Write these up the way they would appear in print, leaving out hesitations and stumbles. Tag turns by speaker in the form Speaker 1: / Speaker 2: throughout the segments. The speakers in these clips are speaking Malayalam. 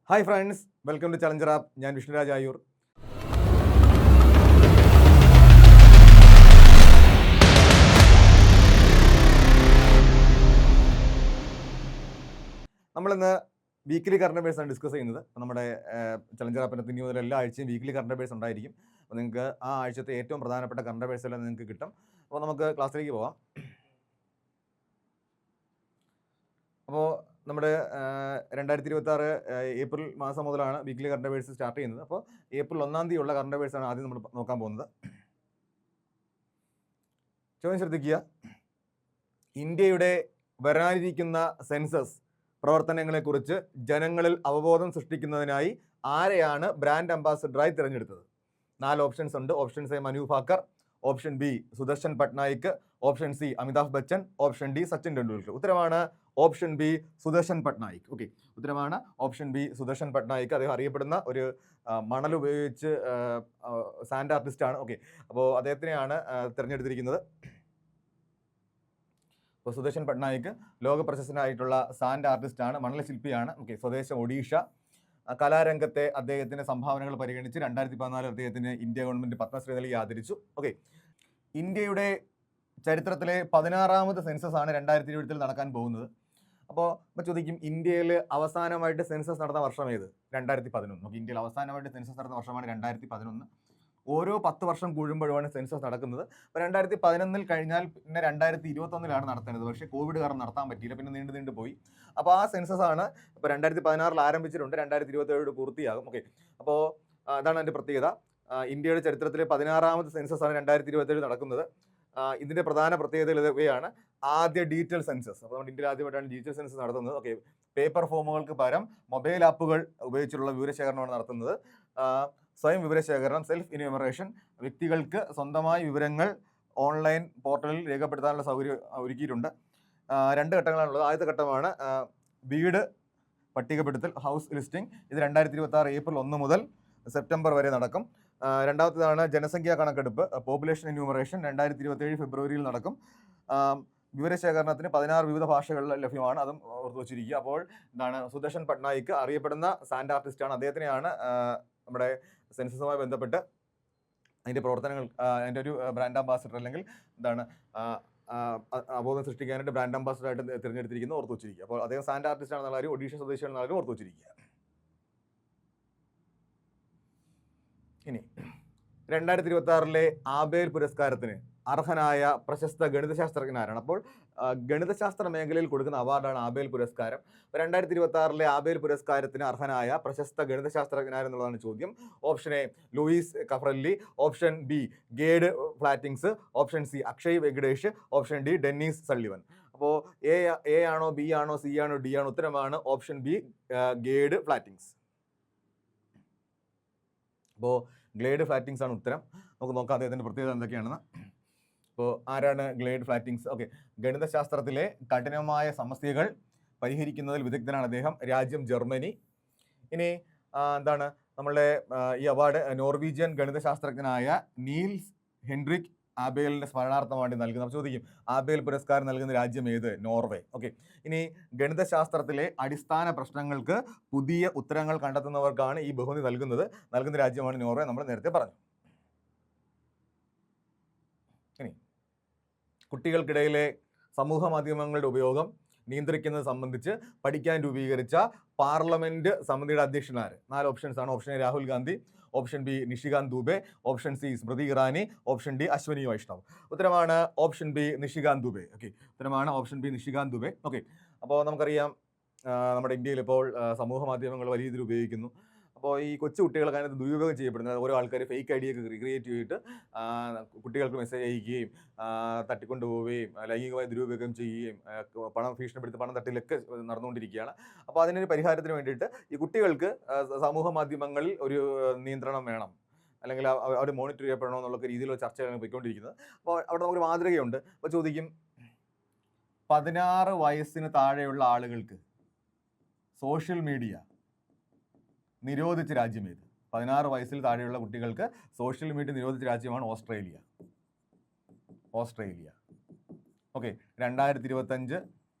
Speaker 1: Hi friends, welcome to Challenger app. ഞാൻ വിഷ്ണുരാജ് ആയൂർ. നമ്മളിന്ന് വീക്കിലി കറണ്ട് അഫയേഴ്സ് ആണ് ഡിസ്കസ് ചെയ്യുന്നത്. നമ്മുടെ ചലഞ്ചർ ആപ്പിൻ്റെ ഇനി മുതൽ എല്ലാ ആഴ്ചയും വീക്കിലി കറണ്ട് അഫയേഴ്സ് ഉണ്ടായിരിക്കും. അപ്പോൾ നിങ്ങൾക്ക് ആ ആഴ്ചത്തെ ഏറ്റവും പ്രധാനപ്പെട്ട കറണ്ട് അഫയേഴ്സ് എല്ലാം നിങ്ങൾക്ക് കിട്ടും. അപ്പോൾ നമുക്ക് ക്ലാസ്സിലേക്ക് പോകാം. അപ്പോൾ നമ്മുടെ 2026 ഏപ്രിൽ മാസം മുതലാണ് വീക്കിലി കറണ്ട് അഫയേഴ്സ് സ്റ്റാർട്ട് ചെയ്യുന്നത്. അപ്പോൾ ഏപ്രിൽ 1 തീയതിയുള്ള കറണ്ട് അഫയേഴ്സ് ആണ് ആദ്യം നമ്മൾ നോക്കാൻ പോകുന്നത്. ചോദ്യം ശ്രദ്ധിക്കുക. ഇന്ത്യയുടെ വരാനിരിക്കുന്ന സെൻസസ് പ്രവർത്തനങ്ങളെക്കുറിച്ച് ജനങ്ങളിൽ അവബോധം സൃഷ്ടിക്കുന്നതിനായി ആരെയാണ് ബ്രാൻഡ് അംബാസഡറായി തിരഞ്ഞെടുത്തത്? 4 ഓപ്ഷൻസ് ഉണ്ട്. Option A Manu Bhaker, option B Sudarshan Patnaik, option C Amitabh Bachchan, option D Sachin Tendulkar. ഉത്തരമാണ് option B Sudarshan Patnaik. Okay, ഉത്തരമാണ് ഓപ്ഷൻ ബി സുദർശൻ പട്നായിക്. അദ്ദേഹം അറിയപ്പെടുന്ന ഒരു മണൽ ഉപയോഗിച്ച് സാൻഡ് ആർട്ടിസ്റ്റ് ആണ്. ഓക്കെ, അപ്പോൾ അദ്ദേഹത്തിനെയാണ് തിരഞ്ഞെടുത്തിരിക്കുന്നത്. അപ്പോൾ സുദർശൻ പട്നായിക് ലോക പ്രശസ്തനായിട്ടുള്ള സാൻഡ് ആർട്ടിസ്റ്റ് ആണ്, മണൽ ശില്പിയാണ്. ഓക്കെ, സ്വദേശം ഒഡീഷ. കലാരംഗത്തെ അദ്ദേഹത്തിന്റെ സംഭാവനകൾ പരിഗണിച്ച് 2014 അദ്ദേഹത്തിന് ഇന്ത്യ ഗവൺമെന്റ് പത്മശ്രീ നൽകി ആദരിച്ചു. ഓക്കെ, ഇന്ത്യയുടെ ചരിത്രത്തിലെ 16ാമത് സെൻസസ് ആണ് 2020 നടക്കാൻ പോകുന്നത്. അപ്പോൾ ചോദിക്കും, ഇന്ത്യയിൽ അവസാനമായിട്ട് സെൻസസ് നടന്ന വർഷം ഏത്? 2011. ഇന്ത്യയിൽ അവസാനമായിട്ട് സെൻസസ് നടന്ന വർഷമാണ് 2011. ഓരോ 10 വർഷം കൂടുമ്പോഴാണ് സെൻസസ് നടക്കുന്നത്. അപ്പോൾ 2011 കഴിഞ്ഞാൽ പിന്നെ 2021 നടത്തേണ്ടത്. പക്ഷേ കോവിഡ് കാരണം നടത്താൻ പറ്റിയില്ല, പിന്നെ നീണ്ടു പോയി. അപ്പോൾ ആ സെൻസസ് ആണ് ഇപ്പോൾ 2016 ആരംഭിച്ചിട്ടുണ്ട്, 2027 പൂർത്തിയാകും. ഓക്കെ, അപ്പോൾ അതാണ് അതിൻ്റെ പ്രത്യേകത. ഇന്ത്യയുടെ ചരിത്രത്തിലെ 16ാമത് സെൻസസ് ആണ് 2027 നടക്കുന്നത്. ഇതിൻ്റെ പ്രധാന പ്രത്യേകതകൾ ഇവയാണ്. ആദ്യ ഡിജിറ്റൽ സെൻസസ്. അപ്പോൾ നമ്മുടെ ഇന്ത്യയിൽ ആദ്യമായിട്ടാണ് ഡിജിറ്റൽ സെൻസസ് നടത്തുന്നത്. ഓക്കെ, പേപ്പർ ഫോമുകൾക്ക് പകരം മൊബൈൽ ആപ്പുകൾ ഉപയോഗിച്ചുള്ള വിവരശേഖരണമാണ് നടത്തുന്നത്. സ്വയം വിവരശേഖരണം, സെൽഫ് ഇനുമറേഷൻ, വ്യക്തികൾക്ക് സ്വന്തമായി വിവരങ്ങൾ ഓൺലൈൻ പോർട്ടലിൽ രേഖപ്പെടുത്താനുള്ള സൗകര്യം ഒരുക്കിയിട്ടുണ്ട്. 2 ഘട്ടങ്ങളാണുള്ളത്. ആദ്യത്തെ ഘട്ടമാണ് വീട് പട്ടികപ്പെടുത്തൽ, ഹൗസ് ലിസ്റ്റിംഗ്. ഇത് 2026 ഏപ്രിൽ 1 മുതൽ സെപ്റ്റംബർ വരെ നടക്കും. രണ്ടാമത്തേതാണ് ജനസംഖ്യാ കണക്കെടുപ്പ്, പോപ്പുലേഷൻ എന്യൂമറേഷൻ. 2027 ഫെബ്രുവരിയിൽ നടക്കും. വിവരശേഖരണത്തിന് 16 വിവിധ ഭാഷകളിൽ ലഭ്യമാണ്, അതും ഓർത്തു വച്ചിരിക്കുക. അപ്പോൾ എന്താണ്, സുദർശൻ പട്നായിക് അറിയപ്പെടുന്ന സാൻഡ് ആർട്ടിസ്റ്റാണ്. അദ്ദേഹത്തിനെയാണ് നമ്മുടെ സെൻസസുമായി ബന്ധപ്പെട്ട് അതിൻ്റെ പ്രവർത്തനങ്ങൾ, അതിൻ്റെ ഒരു ബ്രാൻഡ് അംബാസിഡർ അല്ലെങ്കിൽ എന്താണ് അവബോധം സൃഷ്ടിക്കാനായിട്ട് ബ്രാൻഡ് അംബാസിഡറായിട്ട് തിരഞ്ഞെടുത്തിരിക്കുന്നത് ഓർത്തു വച്ചിരിക്കുക. അപ്പോൾ അദ്ദേഹം സാൻഡ് ആർട്ടിസ്റ്റ് ആണെന്നുള്ള കാര്യം, ഒഡീഷ സ്വദേശിയാണെന്നുള്ള കാര്യം ഓർത്തു വച്ചിരിക്കുക. ഇനി 2026 ആബേൽ പുരസ്കാരത്തിന് അർഹനായ പ്രശസ്ത ഗണിതശാസ്ത്രജ്ഞനാരാണ്? അപ്പോൾ ഗണിതശാസ്ത്ര മേഖലയിൽ കൊടുക്കുന്ന അവാർഡാണ് ആബേൽ പുരസ്കാരം. 2026 ആബേൽ പുരസ്കാരത്തിന് അർഹനായ പ്രശസ്ത ഗണിതശാസ്ത്രജ്ഞനാരെന്നുള്ളതാണ് ചോദ്യം. Option A Luis Caffarelli, option B ഗേഡ് Faltings, option C Akshay Venkatesh, option D Dennis Sullivan. അപ്പോൾ എ ആണോ, ബി ആണോ, സി ആണോ, ഡി ആണോ? ഉത്തരമാണ് ഓപ്ഷൻ ബി ഗേഡ് ഫ്ലാറ്റിങ്സ്. അപ്പോൾ ഗ്ലേഡ് ഫ്ലാറ്റിങ്സ് ആണ് ഉത്തരം. നമുക്ക് നോക്കാം അദ്ദേഹത്തിൻ്റെ പ്രത്യേകത എന്തൊക്കെയാണെന്ന്. അപ്പോൾ ആരാണ് ഗ്ലേഡ് ഫ്ലാറ്റിങ്സ്? ഓക്കെ, ഗണിതശാസ്ത്രത്തിലെ കഠിനമായ സമസ്യകൾ പരിഹരിക്കുന്നതിൽ വിദഗ്ധനാണ് അദ്ദേഹം. രാജ്യം ജർമ്മനി. ഇനി എന്താണ് നമ്മളുടെ ഈ അവാർഡ് നോർവീജിയൻ ഗണിതശാസ്ത്രജ്ഞനായ നീൽസ് ഹെൻഡ്രിക് ആബേലിന്റെ സ്മരണാർത്ഥമാണ് നൽകുന്നത്. ചോദിക്കും, ആബേൽ പുരസ്കാരം നൽകുന്ന രാജ്യം ഏത്? നോർവേ. ഓക്കെ, ഇനി ഗണിതശാസ്ത്രത്തിലെ അടിസ്ഥാന പ്രശ്നങ്ങൾക്ക് പുതിയ ഉത്തരങ്ങൾ കണ്ടെത്തുന്നവർക്കാണ് ഈ ബഹുമതി നൽകുന്ന രാജ്യമാണ് നോർവേ, നമ്മൾ നേരത്തെ പറഞ്ഞു. ഇനി കുട്ടികൾക്കിടയിലെ സമൂഹ മാധ്യമങ്ങളുടെ ഉപയോഗം നിയന്ത്രിക്കുന്നത് സംബന്ധിച്ച് പഠിക്കാൻ രൂപീകരിച്ച പാർലമെന്റ് സമിതിയുടെ അധ്യക്ഷനാര്? 4 ഓപ്ഷൻസ് ആണ്. Option A Rahul Gandhi, option B Nishikant Dubey, option C Smriti Irani, option D Ashwini Vaishnaw. ഉത്തരമാണ് option B Nishikant Dubey. Okay, ഉത്തരമാണ് option B Nishikant Dubey. Okay, അപ്പോൾ നമുക്കറിയാം നമ്മുടെ ഇന്ത്യയിൽ ഇപ്പോൾ സമൂഹ മാധ്യമങ്ങൾ വലിയ രീതിയിൽ ഉപയോഗിക്കുന്നു. അപ്പോൾ ഈ കൊച്ചു കുട്ടികളൊക്കെ അതിനകത്ത് ദുരുപയോഗം ചെയ്യപ്പെടുന്നത്. ഓരോ ആൾക്കാർ ഫേക്ക് ഐ ഡി ഒക്കെ ക്രിയേറ്റ് ചെയ്തിട്ട് കുട്ടികൾക്ക് മെസ്സേജ് അയക്കുകയും തട്ടിക്കൊണ്ടുപോവുകയും ലൈംഗികമായി ദുരുപയോഗം ചെയ്യുകയും ഭീഷണിപ്പെടുത്തി പണം തട്ടിലൊക്കെ നടന്നുകൊണ്ടിരിക്കുകയാണ്. അപ്പോൾ അതിനൊരു പരിഹാരത്തിന് വേണ്ടിയിട്ട് ഈ കുട്ടികൾക്ക് സമൂഹ മാധ്യമങ്ങളിൽ ഒരു നിയന്ത്രണം വേണം, അല്ലെങ്കിൽ അവർ മോണിറ്റർ ചെയ്യപ്പെടണം എന്നുള്ള രീതിയിലുള്ള ചർച്ചകളാണ് പോയിക്കൊണ്ടിരിക്കുന്നത്. അപ്പോൾ അവിടെ നമുക്കൊരു മാതൃകയുണ്ട്. അപ്പോൾ ചോദിക്കും, 16 വയസ്സിന് താഴെയുള്ള ആളുകൾക്ക് സോഷ്യൽ മീഡിയ നിരോധിച്ച രാജ്യം ഏത്? 16 വയസ്സിൽ താഴെയുള്ള കുട്ടികൾക്ക് സോഷ്യൽ മീഡിയ നിരോധിച്ച രാജ്യമാണ് ഓസ്ട്രേലിയ. ഓക്കെ, 2025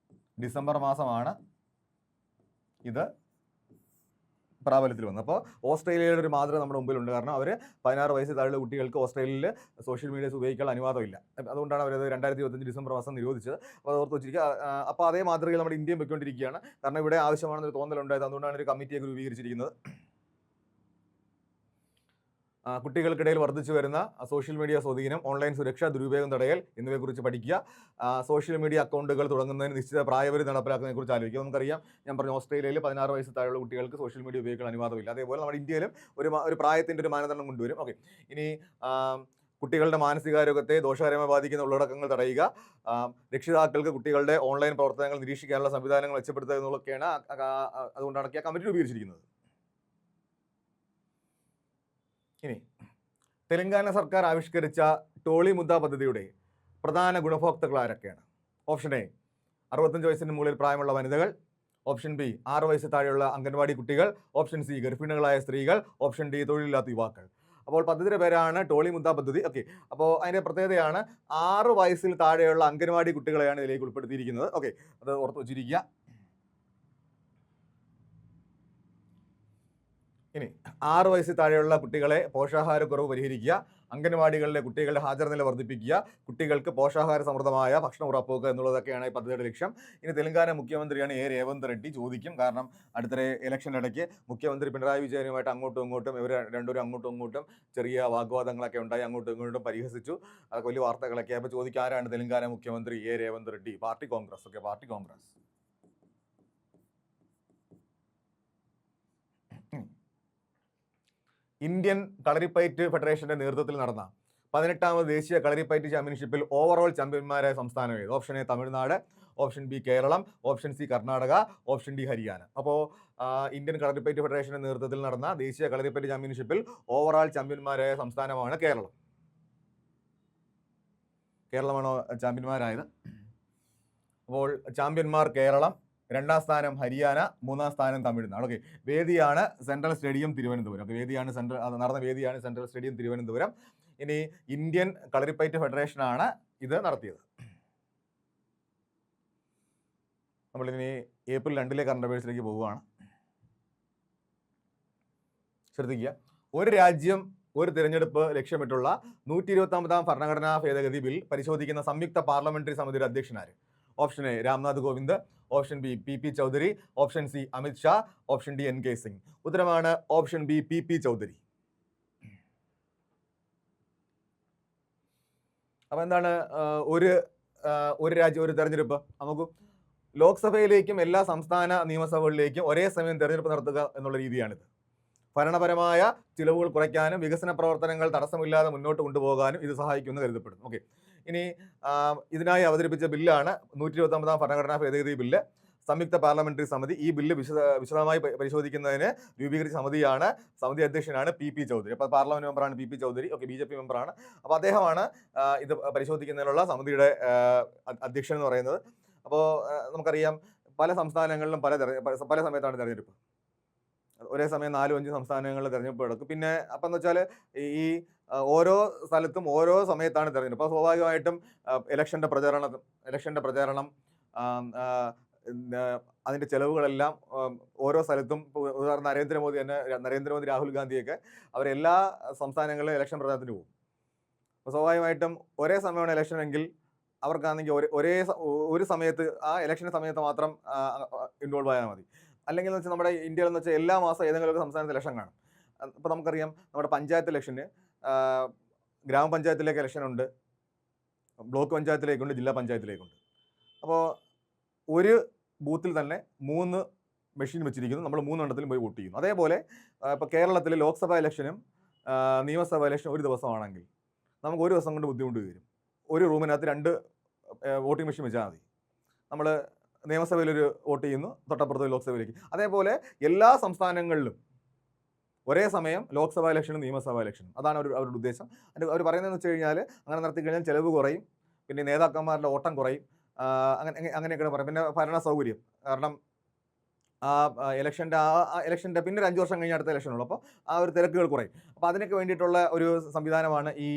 Speaker 1: ഡിസംബർ മാസമാണ് ഇത് പ്രാബല്യത്തിൽ വന്നു. അപ്പോൾ ഓസ്ട്രേലിയയുടെ ഒരു മാതൃക നമ്മുടെ മുമ്പിലുണ്ട്. കാരണം അവർ 16 വയസ്സിൽ താഴെയുള്ള കുട്ടികൾക്ക് ഓസ്ട്രേലിയയിൽ സോഷ്യൽ മീഡിയസ് ഉപയോഗിക്കാൻ അനുവാദമില്ല. അതുകൊണ്ടാണ് അവരത് 2025 ഡിസംബർ മാസം നിരോധിച്ചത്. അപ്പോൾ അത് ഓർത്ത് വെച്ചിരിക്കുക. അപ്പോൾ അതേ മാതൃകയിൽ നമ്മുടെ ഇന്ത്യയും വെക്കൊണ്ടിരിക്കുകയാണ്. കാരണം ഇവിടെ ആവശ്യമാണെന്നൊരു തോന്നലുണ്ടായത്. അതുകൊണ്ടാണ് ഒരു കമ്മിറ്റിയൊക്കെ രൂപീകരിച്ചിരിക്കുന്നത്. കുട്ടികൾക്കിടയിൽ വർദ്ധിച്ചു വരുന്ന സോഷ്യൽ മീഡിയ സ്വാധീനം, ഓൺലൈൻ സുരക്ഷ, ദുരുപയോഗം തടയൽ എന്നിവയെക്കുറിച്ച് പഠിക്കുക. സോഷ്യൽ മീഡിയ അക്കൗണ്ടുകൾ തുടങ്ങുന്നതിന് നിശ്ചിത പ്രായപരിധി നടപ്പിലാക്കുന്നതിനെക്കുറിച്ച് ആലോചിക്കുക. നമുക്കറിയാം, ഞാൻ പറഞ്ഞു, ഓസ്ട്രേലിയയിൽ 16 വയസ്സിൽ താഴെയുള്ള കുട്ടികൾക്ക് സോഷ്യൽ മീഡിയ ഉപയോഗിക്കാൻ അനുവാദമില്ല. അതേപോലെ നമ്മുടെ ഇന്ത്യയിലും ഒരു പ്രായത്തിൻ്റെ ഒരു മാനദണ്ഡം കൊണ്ടുവരും. ഓക്കെ, ഇനി കുട്ടികളുടെ മാനസികാരോഗ്യത്തെ ദോഷകരമായി ബാധിക്കുന്ന ഉള്ളടക്കങ്ങൾ തടയുക. രക്ഷിതാക്കൾക്ക് കുട്ടികളുടെ ഓൺലൈൻ പ്രവർത്തനങ്ങൾ നിരീക്ഷിക്കാനുള്ള സംവിധാനങ്ങൾ മെച്ചപ്പെടുത്തുക എന്നുള്ളതൊക്കെയാണ് അതുകൊണ്ടാണ് ആ കമ്മിറ്റി രൂപീകരിച്ചിരിക്കുന്നത്. ഇനി തെലങ്കാന സർക്കാർ ആവിഷ്കരിച്ച ടോളി മുദ്ദ പദ്ധതിയുടെ പ്രധാന ഗുണഭോക്താക്കൾ ആരൊക്കെയാണ്? ഓപ്ഷൻ എ 65 വയസ്സിന് മുകളിൽ പ്രായമുള്ള വനിതകൾ, ഓപ്ഷൻ ബി 6 വയസ്സ് താഴെയുള്ള അംഗൻവാടി കുട്ടികൾ, ഓപ്ഷൻ സി ഗർഭിണികളായ സ്ത്രീകൾ, ഓപ്ഷൻ ഡി തൊഴിലില്ലാത്ത യുവാക്കൾ. അപ്പോൾ പദ്ധതിയുടെ പേരാണ് ടോളി മുദ്ദ പദ്ധതി. ഓക്കെ, അപ്പോൾ അതിൻ്റെ പ്രത്യേകതയാണ് 6 വയസ്സിൽ താഴെയുള്ള അംഗൻവാടി കുട്ടികളെയാണ് ഇതിലേക്ക് ഉൾപ്പെടുത്തിയിരിക്കുന്നത്. ഓക്കെ, അത് ഓർത്ത് വച്ചിരിക്കുക. ഇനി 6 വയസ്സിൽ താഴെയുള്ള കുട്ടികളെ പോഷകാഹാരക്കുറവ് പരിഹരിക്കുക, അംഗൻവാടികളിലെ കുട്ടികളുടെ ഹാജർ നില വർദ്ധിപ്പിക്കുക, കുട്ടികൾക്ക് പോഷകാഹാര സമൃദ്ധമായ ഭക്ഷണം ഉറപ്പാക്കുക എന്നുള്ളതൊക്കെയാണ് ഈ പദ്ധതിയുടെ ലക്ഷ്യം. ഇനി തെലങ്കാന മുഖ്യമന്ത്രിയാണ് എ രേവന്ത് റെഡ്ഡി. ചോദിക്കും, കാരണം അടുത്തിടെ ഇലക്ഷനിടയ്ക്ക് മുഖ്യമന്ത്രി പിണറായി വിജയനുമായിട്ട് അങ്ങോട്ടും ഇങ്ങോട്ടും ഇവർ രണ്ടുപേരും അങ്ങോട്ടും ഇങ്ങോട്ടും ചെറിയ വാഗ്വാദങ്ങളൊക്കെ ഉണ്ടായി, അങ്ങോട്ടും ഇങ്ങോട്ടും പരിഹസിച്ചു. അതൊക്കെ വലിയ വാർത്തകളൊക്കെ. അപ്പോൾ ചോദിക്കും, ആരാണ് തെലങ്കാന മുഖ്യമന്ത്രി? A Revanth Reddy, party Congress. Okay, party Congress. Indian Kalaripayattu ഫെഡറേഷന്റെ നേതൃത്വത്തിൽ നടന്ന 18ാമത് ദേശീയ കളരിപ്പയറ്റ് ചാമ്പ്യൻഷിപ്പിൽ ഓവറോൾ ചാമ്പ്യന്മാരായ സംസ്ഥാനം ഏത്? Option A Tamil Nadu, option B Kerala, option C Karnataka, option D Haryana. അപ്പോൾ ഇന്ത്യൻ കളരിപ്പയറ്റ് ഫെഡറേഷന്റെ നേതൃത്വത്തിൽ നടന്ന ദേശീയ കളരിപ്പയറ്റ് ചാമ്പ്യൻഷിപ്പിൽ ഓവറോൾ ചാമ്പ്യന്മാരായ സംസ്ഥാനമാണ് കേരളം. കേരളമാണോ ചാമ്പ്യന്മാരായത്? അപ്പോൾ ചാമ്പ്യന്മാർ കേരളം, 2ാം സ്ഥാനം ഹരിയാന, 3ാം സ്ഥാനം തമിഴ്നാട്. ഓക്കെ, വേദിയാണ് സെൻട്രൽ സ്റ്റേഡിയം തിരുവനന്തപുരം. ഓക്കെ, നടന്ന വേദിയാണ് സെൻട്രൽ സ്റ്റേഡിയം തിരുവനന്തപുരം. ഇനി ഇന്ത്യൻ കളരിപ്പയറ്റ് ഫെഡറേഷനാണ് ഇത് നടത്തിയത്. നമ്മളിനി ഏപ്രിൽ 2 കറണ്ട് അഫയേഴ്സിലേക്ക് പോവുകയാണ്. ശ്രദ്ധിക്കുക, ഒരു രാജ്യം ഒരു തിരഞ്ഞെടുപ്പ് ലക്ഷ്യമിട്ടുള്ള 129ാം ഭരണഘടനാ ഭേദഗതി ബിൽ പരിശോധിക്കുന്ന സംയുക്ത പാർലമെന്ററി സമിതിയുടെ അധ്യക്ഷനാര്? Option A Ramnath Kovind, option B P Chaudhary, option C Amit Shah, option D NK Singh. ഉത്തരമാണ് ഓപ്ഷൻ ബി പി ചൗധരി. അപ്പൊ എന്താണ് ഒരു രാജ്യം ഒരു തെരഞ്ഞെടുപ്പ്? നമുക്ക് ലോക്സഭയിലേക്കും എല്ലാ സംസ്ഥാന നിയമസഭകളിലേക്കും ഒരേ സമയം തെരഞ്ഞെടുപ്പ് നടത്തുക എന്നുള്ള രീതിയാണിത്. ഭരണപരമായ ചിലവുകൾ കുറയ്ക്കാനും വികസന പ്രവർത്തനങ്ങൾ തടസ്സമില്ലാതെ മുന്നോട്ട് കൊണ്ടുപോകാനും ഇത് സഹായിക്കുമെന്ന് കരുതപ്പെടുന്നു. ഓക്കെ, ഇനി ഇതിനായി അവതരിപ്പിച്ച ബില്ലാണ് 129ാം ഭരണഘടനാ ഭേദഗതി ബില്ല്. സംയുക്ത പാർലമെന്ററി സമിതി ഈ ബില്ല് വിശദമായി പരിശോധിക്കുന്നതിന് രൂപീകരിച്ച സമിതിയാണ്. സമിതി അധ്യക്ഷനാണ് പി ചൗധരി. അപ്പോൾ പാർലമെന്റ് മെമ്പറാണ് പി ചൗധരി. ഓക്കെ, BJP മെമ്പറാണ്. അപ്പോൾ അദ്ദേഹമാണ് ഇത് പരിശോധിക്കുന്നതിനുള്ള സമിതിയുടെ അധ്യക്ഷൻ എന്ന് പറയുന്നത്. അപ്പോൾ നമുക്കറിയാം, പല സംസ്ഥാനങ്ങളിലും പല സമയത്താണ് തെരഞ്ഞെടുപ്പ്. ഒരേ സമയം 4-5 സംസ്ഥാനങ്ങളിൽ തെരഞ്ഞെടുപ്പ് നടക്കും. പിന്നെ അപ്പം എന്ന് വെച്ചാൽ ഈ ഓരോ സ്ഥലത്തും ഓരോ സമയത്താണ് തെരഞ്ഞെടുപ്പ്. അപ്പോൾ സ്വാഭാവികമായിട്ടും ഇലക്ഷൻ്റെ പ്രചാരണം അതിൻ്റെ ചെലവുകളെല്ലാം ഓരോ സ്ഥലത്തും, ഉദാഹരണം നരേന്ദ്രമോദി രാഹുൽ ഗാന്ധിയൊക്കെ അവരെല്ലാ സംസ്ഥാനങ്ങളിലും ഇലക്ഷൻ പ്രചാരണത്തിന് പോകും. അപ്പോൾ സ്വാഭാവികമായിട്ടും ഒരേ സമയമാണ് ഇലക്ഷൻ എങ്കിൽ അവർക്കാണെങ്കിൽ ഒരു സമയത്ത് ആ ഇലക്ഷൻ സമയത്ത് മാത്രം ഇൻവോൾവ് ആയാൽ മതി. അല്ലെങ്കിൽ എന്ന് വെച്ചാൽ നമ്മുടെ ഇന്ത്യയിൽ എന്ന് വെച്ചാൽ എല്ലാ മാസം ഏതെങ്കിലും സംസ്ഥാനത്ത് ഇലക്ഷൻ കാണും. ഇപ്പോൾ നമുക്കറിയാം, നമ്മുടെ പഞ്ചായത്ത് ഇലക്ഷന് ഗ്രാമപഞ്ചായത്തിലേക്ക് ഇലക്ഷനുണ്ട്, ബ്ലോക്ക് പഞ്ചായത്തിലേക്കുണ്ട്, ജില്ലാ പഞ്ചായത്തിലേക്കുണ്ട്. അപ്പോൾ ഒരു ബൂത്തിൽ തന്നെ 3 മെഷീൻ വെച്ചിരിക്കുന്നു. നമ്മൾ 3 എണ്ണത്തിലും പോയി വോട്ട് ചെയ്യുന്നു. അതേപോലെ ഇപ്പോൾ കേരളത്തിൽ ലോക്സഭാ ഇലക്ഷനും നിയമസഭാ ഇലക്ഷനും ഒരു ദിവസമാണെങ്കിൽ നമുക്ക് ഒരു ദിവസം കൊണ്ട് ബുദ്ധിമുട്ട് വരും. ഒരു റൂമിനകത്ത് 2 വോട്ടിംഗ് മെഷീൻ വെച്ചാൽ മതി. നമ്മൾ നിയമസഭയിലൊരു വോട്ട് ചെയ്യുന്നു, തൊട്ടപ്പുറത്ത് ലോക്സഭയിലേക്ക്. അതേപോലെ എല്ലാ സംസ്ഥാനങ്ങളിലും ഒരേ സമയം ലോക്സഭാ ഇലക്ഷനും നിയമസഭാ ഇലക്ഷനും. അതാണ് അവരുടെ ഉദ്ദേശം. അവർ പറയുന്നതെന്ന് വെച്ച് കഴിഞ്ഞാൽ, അങ്ങനെ നടത്തി കഴിഞ്ഞാൽ ചിലവ് കുറയും, പിന്നെ നേതാക്കന്മാരുടെ ഓട്ടം കുറയും, അങ്ങനെയൊക്കെയാണ് പറയും. പിന്നെ ഭരണ സൗകര്യം, കാരണം ആ ഇലക്ഷൻ്റെ പിന്നെ ഒരു 5 വർഷം കഴിഞ്ഞ് അടുത്ത ഇലക്ഷനുള്ളൂ. അപ്പോൾ ആ ഒരു തിരക്കുകൾ കുറയും. അപ്പോൾ അതിനൊക്കെ വേണ്ടിയിട്ടുള്ള ഒരു സംവിധാനമാണ് ഈ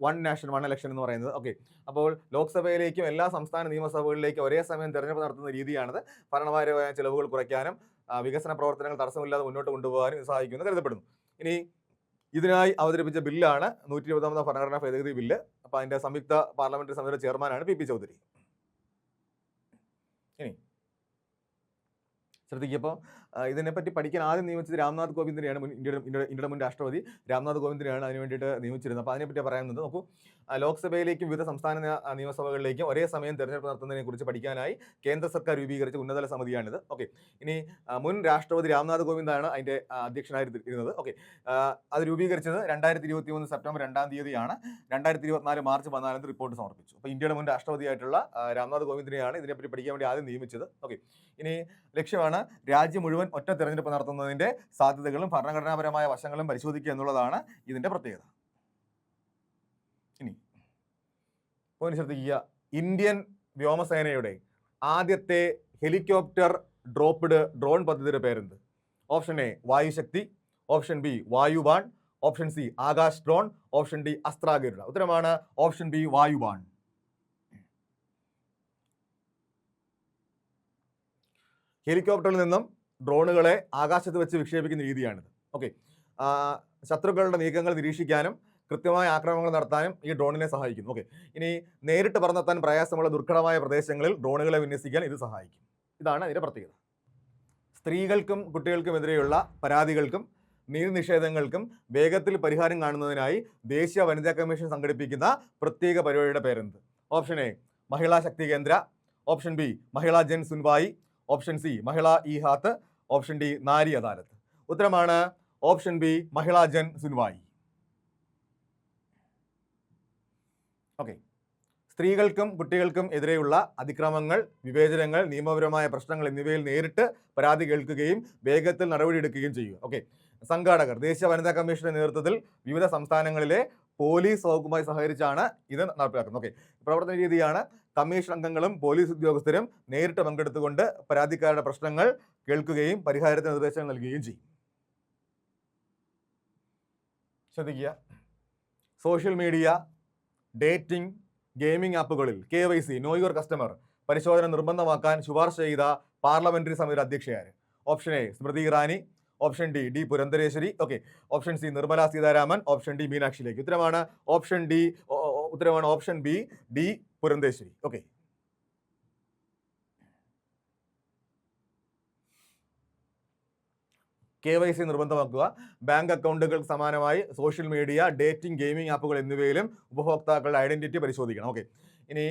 Speaker 1: വൺ നാഷൻ വൺ ഇലക്ഷൻ എന്ന് പറയുന്നത്. ഓക്കെ, അപ്പോൾ ലോക്സഭയിലേക്കും എല്ലാ സംസ്ഥാന നിയമസഭകളിലേക്കും ഒരേ സമയം തെരഞ്ഞെടുപ്പ് നടത്തുന്ന രീതിയാണിത്. ഭരണപരമായ ചിലവുകൾ കുറയ്ക്കാനും വികസന പ്രവർത്തനങ്ങൾ തടസ്സമില്ലാതെ മുന്നോട്ട് കൊണ്ടുപോകാനും ഇത് സഹായിക്കുമെന്ന് കരുതപ്പെടുന്നു. ഇനി ഇതിനായി അവതരിപ്പിച്ച ബില്ലാണ് 120ാമത് ഭരണഘടനാ ഭേദഗതി ബില്ല്. അപ്പോൾ അതിന്റെ സംയുക്ത പാർലമെന്ററി സമിതിയുടെ ചെയർമാനാണ് പി ചൗധരി. ഇനി ശ്രദ്ധിക്കപ്പോൾ ഇതിനെപ്പറ്റി പഠിക്കാൻ ആദ്യം നിയമിച്ചത് രാംനാഥ് കോവിന്ദിനെയാണ്. ഇന്ത്യയുടെ മുൻ രാഷ്ട്രപതി രാംനാഥ് കോവിന്ദിനെയാണ് അതിന് വേണ്ടിയിട്ട് നിയമിച്ചിരുന്നത്. അപ്പോൾ അതിനെപ്പറ്റി പറയുന്നത് നോക്കൂ, ലോക്സഭയിലേക്കും വിവിധ സംസ്ഥാന നിയമസഭകളിലേക്കും ഒരേ സമയം തെരഞ്ഞെടുപ്പ് നടത്തുന്നതിനെ കുറിച്ച് പഠിക്കാനായി കേന്ദ്ര സർക്കാർ രൂപീകരിച്ച ഉന്നതതല സമിതിയാണിത്. ഓക്കെ, ഇനി മുൻ രാഷ്ട്രപതി രാംനാഥ് കോവിന്ദാണ് അതിന്റെ അധ്യക്ഷനായിരുന്നത്. ഓക്കെ, അത് രൂപീകരിച്ചത് 2023 സെപ്റ്റംബർ 2-ാം തീയതിയാണ്. 2024 മാർച്ച് 14 റിപ്പോർട്ട് സമർപ്പിച്ചു. അപ്പോൾ ഇന്ത്യയുടെ മുൻ രാഷ്ട്രപതിയായിട്ടുള്ള രാംനാഥ് കോവിന്ദിനെയാണ് ഇതിനെപ്പറ്റി പഠിക്കാൻ വേണ്ടി ആദ്യം നിയമിച്ചത്. ഓക്കെ, ഇനി ലക്ഷ്യമാണ് രാജ്യം മുഴുവൻ ഒറ്റ തെരഞ്ഞെടുപ്പ് നടത്തുന്നതിന്റെ സാധ്യതകളും ഭരണഘടനാപരമായ വശങ്ങളും പരിശോധിക്കുക എന്നുള്ളതാണ് ഇതിന്റെ പ്രത്യേകത. ഇനി ശ്രദ്ധിക്കുക, ഇന്ത്യൻ വ്യോമസേനയുടെ ആദ്യത്തെ ഹെലികോപ്റ്റർ ഡ്രോപ്പ്ഡ് ഡ്രോൺ പദ്ധതിയുടെ പേരെന്ത്? Option A Vayushakti, option B Vayuban, option C Akash drone, option D Astragaruda. ഉത്തരമാണ് ഓപ്ഷൻ ബി വായുബാൺ. ഹെലികോപ്റ്ററിൽ നിന്നും ഡ്രോണുകളെ ആകാശത്ത് വെച്ച് വിക്ഷേപിക്കുന്ന രീതിയാണിത്. ഓക്കെ, ശത്രുക്കളുടെ നീക്കങ്ങൾ നിരീക്ഷിക്കാനും കൃത്യമായ ആക്രമണങ്ങൾ നടത്താനും ഈ ഡ്രോണിനെ സഹായിക്കുന്നു. ഓക്കെ, ഇനി നേരിട്ട് പറന്നെത്താൻ പ്രയാസമുള്ള ദുർഘടമായ പ്രദേശങ്ങളിൽ ഡ്രോണുകളെ വിന്യസിക്കാൻ ഇത് സഹായിക്കും. ഇതാണ് ഇതിന്റെ പ്രത്യേകത. സ്ത്രീകൾക്കും കുട്ടികൾക്കുമെതിരെയുള്ള പരാതികൾക്കും നീതി നിഷേധങ്ങൾക്കും വേഗത്തിൽ പരിഹാരം കാണുന്നതിനായി ദേശീയ വനിതാ കമ്മീഷൻ സംഘടിപ്പിക്കുന്ന പ്രത്യേക പരിപാടിയുടെ പേരെന്ത്? ഓപ്ഷൻ എ മഹിളാ ശക്തി കേന്ദ്ര, ഓപ്ഷൻ ബി മഹിളാ ജൻ സുൻവായി, ഓപ്ഷൻ സി മഹിളാ ഇ ഹാത്ത്, ഓപ്ഷൻ ഡി നാരി അദാലത്ത്. ഉത്തരമാണ് ഓപ്ഷൻ ബി മഹിളാ ജൻ സുൻവായി. ഓക്കെ, സ്ത്രീകൾക്കും കുട്ടികൾക്കും എതിരെയുള്ള അതിക്രമങ്ങൾ, വിവേചനങ്ങൾ, നിയമപരമായ പ്രശ്നങ്ങൾ എന്നിവയിൽ നേരിട്ട് പരാതി കേൾക്കുകയും വേഗത്തിൽ നടപടിയെടുക്കുകയും ചെയ്യുക. ഓക്കെ, സംഘാടകർ ദേശീയ വനിതാ കമ്മീഷന്റെ നേതൃത്വത്തിൽ വിവിധ സംസ്ഥാനങ്ങളിലെ പോലീസ് വകുപ്പുമായി സഹകരിച്ചാണ് ഇത് നടപ്പിലാക്കുന്നത്. ഓക്കെ, പ്രവർത്തന രീതിയാണ് കമ്മീഷൻ അംഗങ്ങളും പോലീസ് ഉദ്യോഗസ്ഥരും നേരിട്ട് പങ്കെടുത്തുകൊണ്ട് പരാതിക്കാരുടെ പ്രശ്നങ്ങൾ കേൾക്കുകയും പരിഹാരത്തിന് നിർദ്ദേശങ്ങൾ നൽകുകയും ചെയ്യും. ശ്രദ്ധിക്കുക, സോഷ്യൽ മീഡിയ, ഡേറ്റിംഗ്, ഗെയിമിംഗ് ആപ്പുകളിൽ KYC നോ യുവർ കസ്റ്റമർ പരിശോധന നിർബന്ധമാക്കാൻ ശുപാർശ ചെയ്ത പാർലമെന്ററി സമിതിയുടെ അധ്യക്ഷയാര്? Option A Smriti Irani, option D Purandeswari, okay, option C Nirmala Sitharaman, option D Meenakshi Lekhi. ഉത്തരമാണ് option B D Purandeswari. Okay, KYC നിർബന്ധമാക്കുക. ബാങ്ക് അക്കൗണ്ടുകൾക്ക് സമാനമായി സോഷ്യൽ മീഡിയ, ഡേറ്റിംഗ്, ഗെയിമിംഗ് ആപ്പുകൾ എന്നിവയിലും ഉപഭോക്താക്കളുടെ ഐഡന്റിറ്റി പരിശോധിക്കണം. ഓക്കെ, ഇനി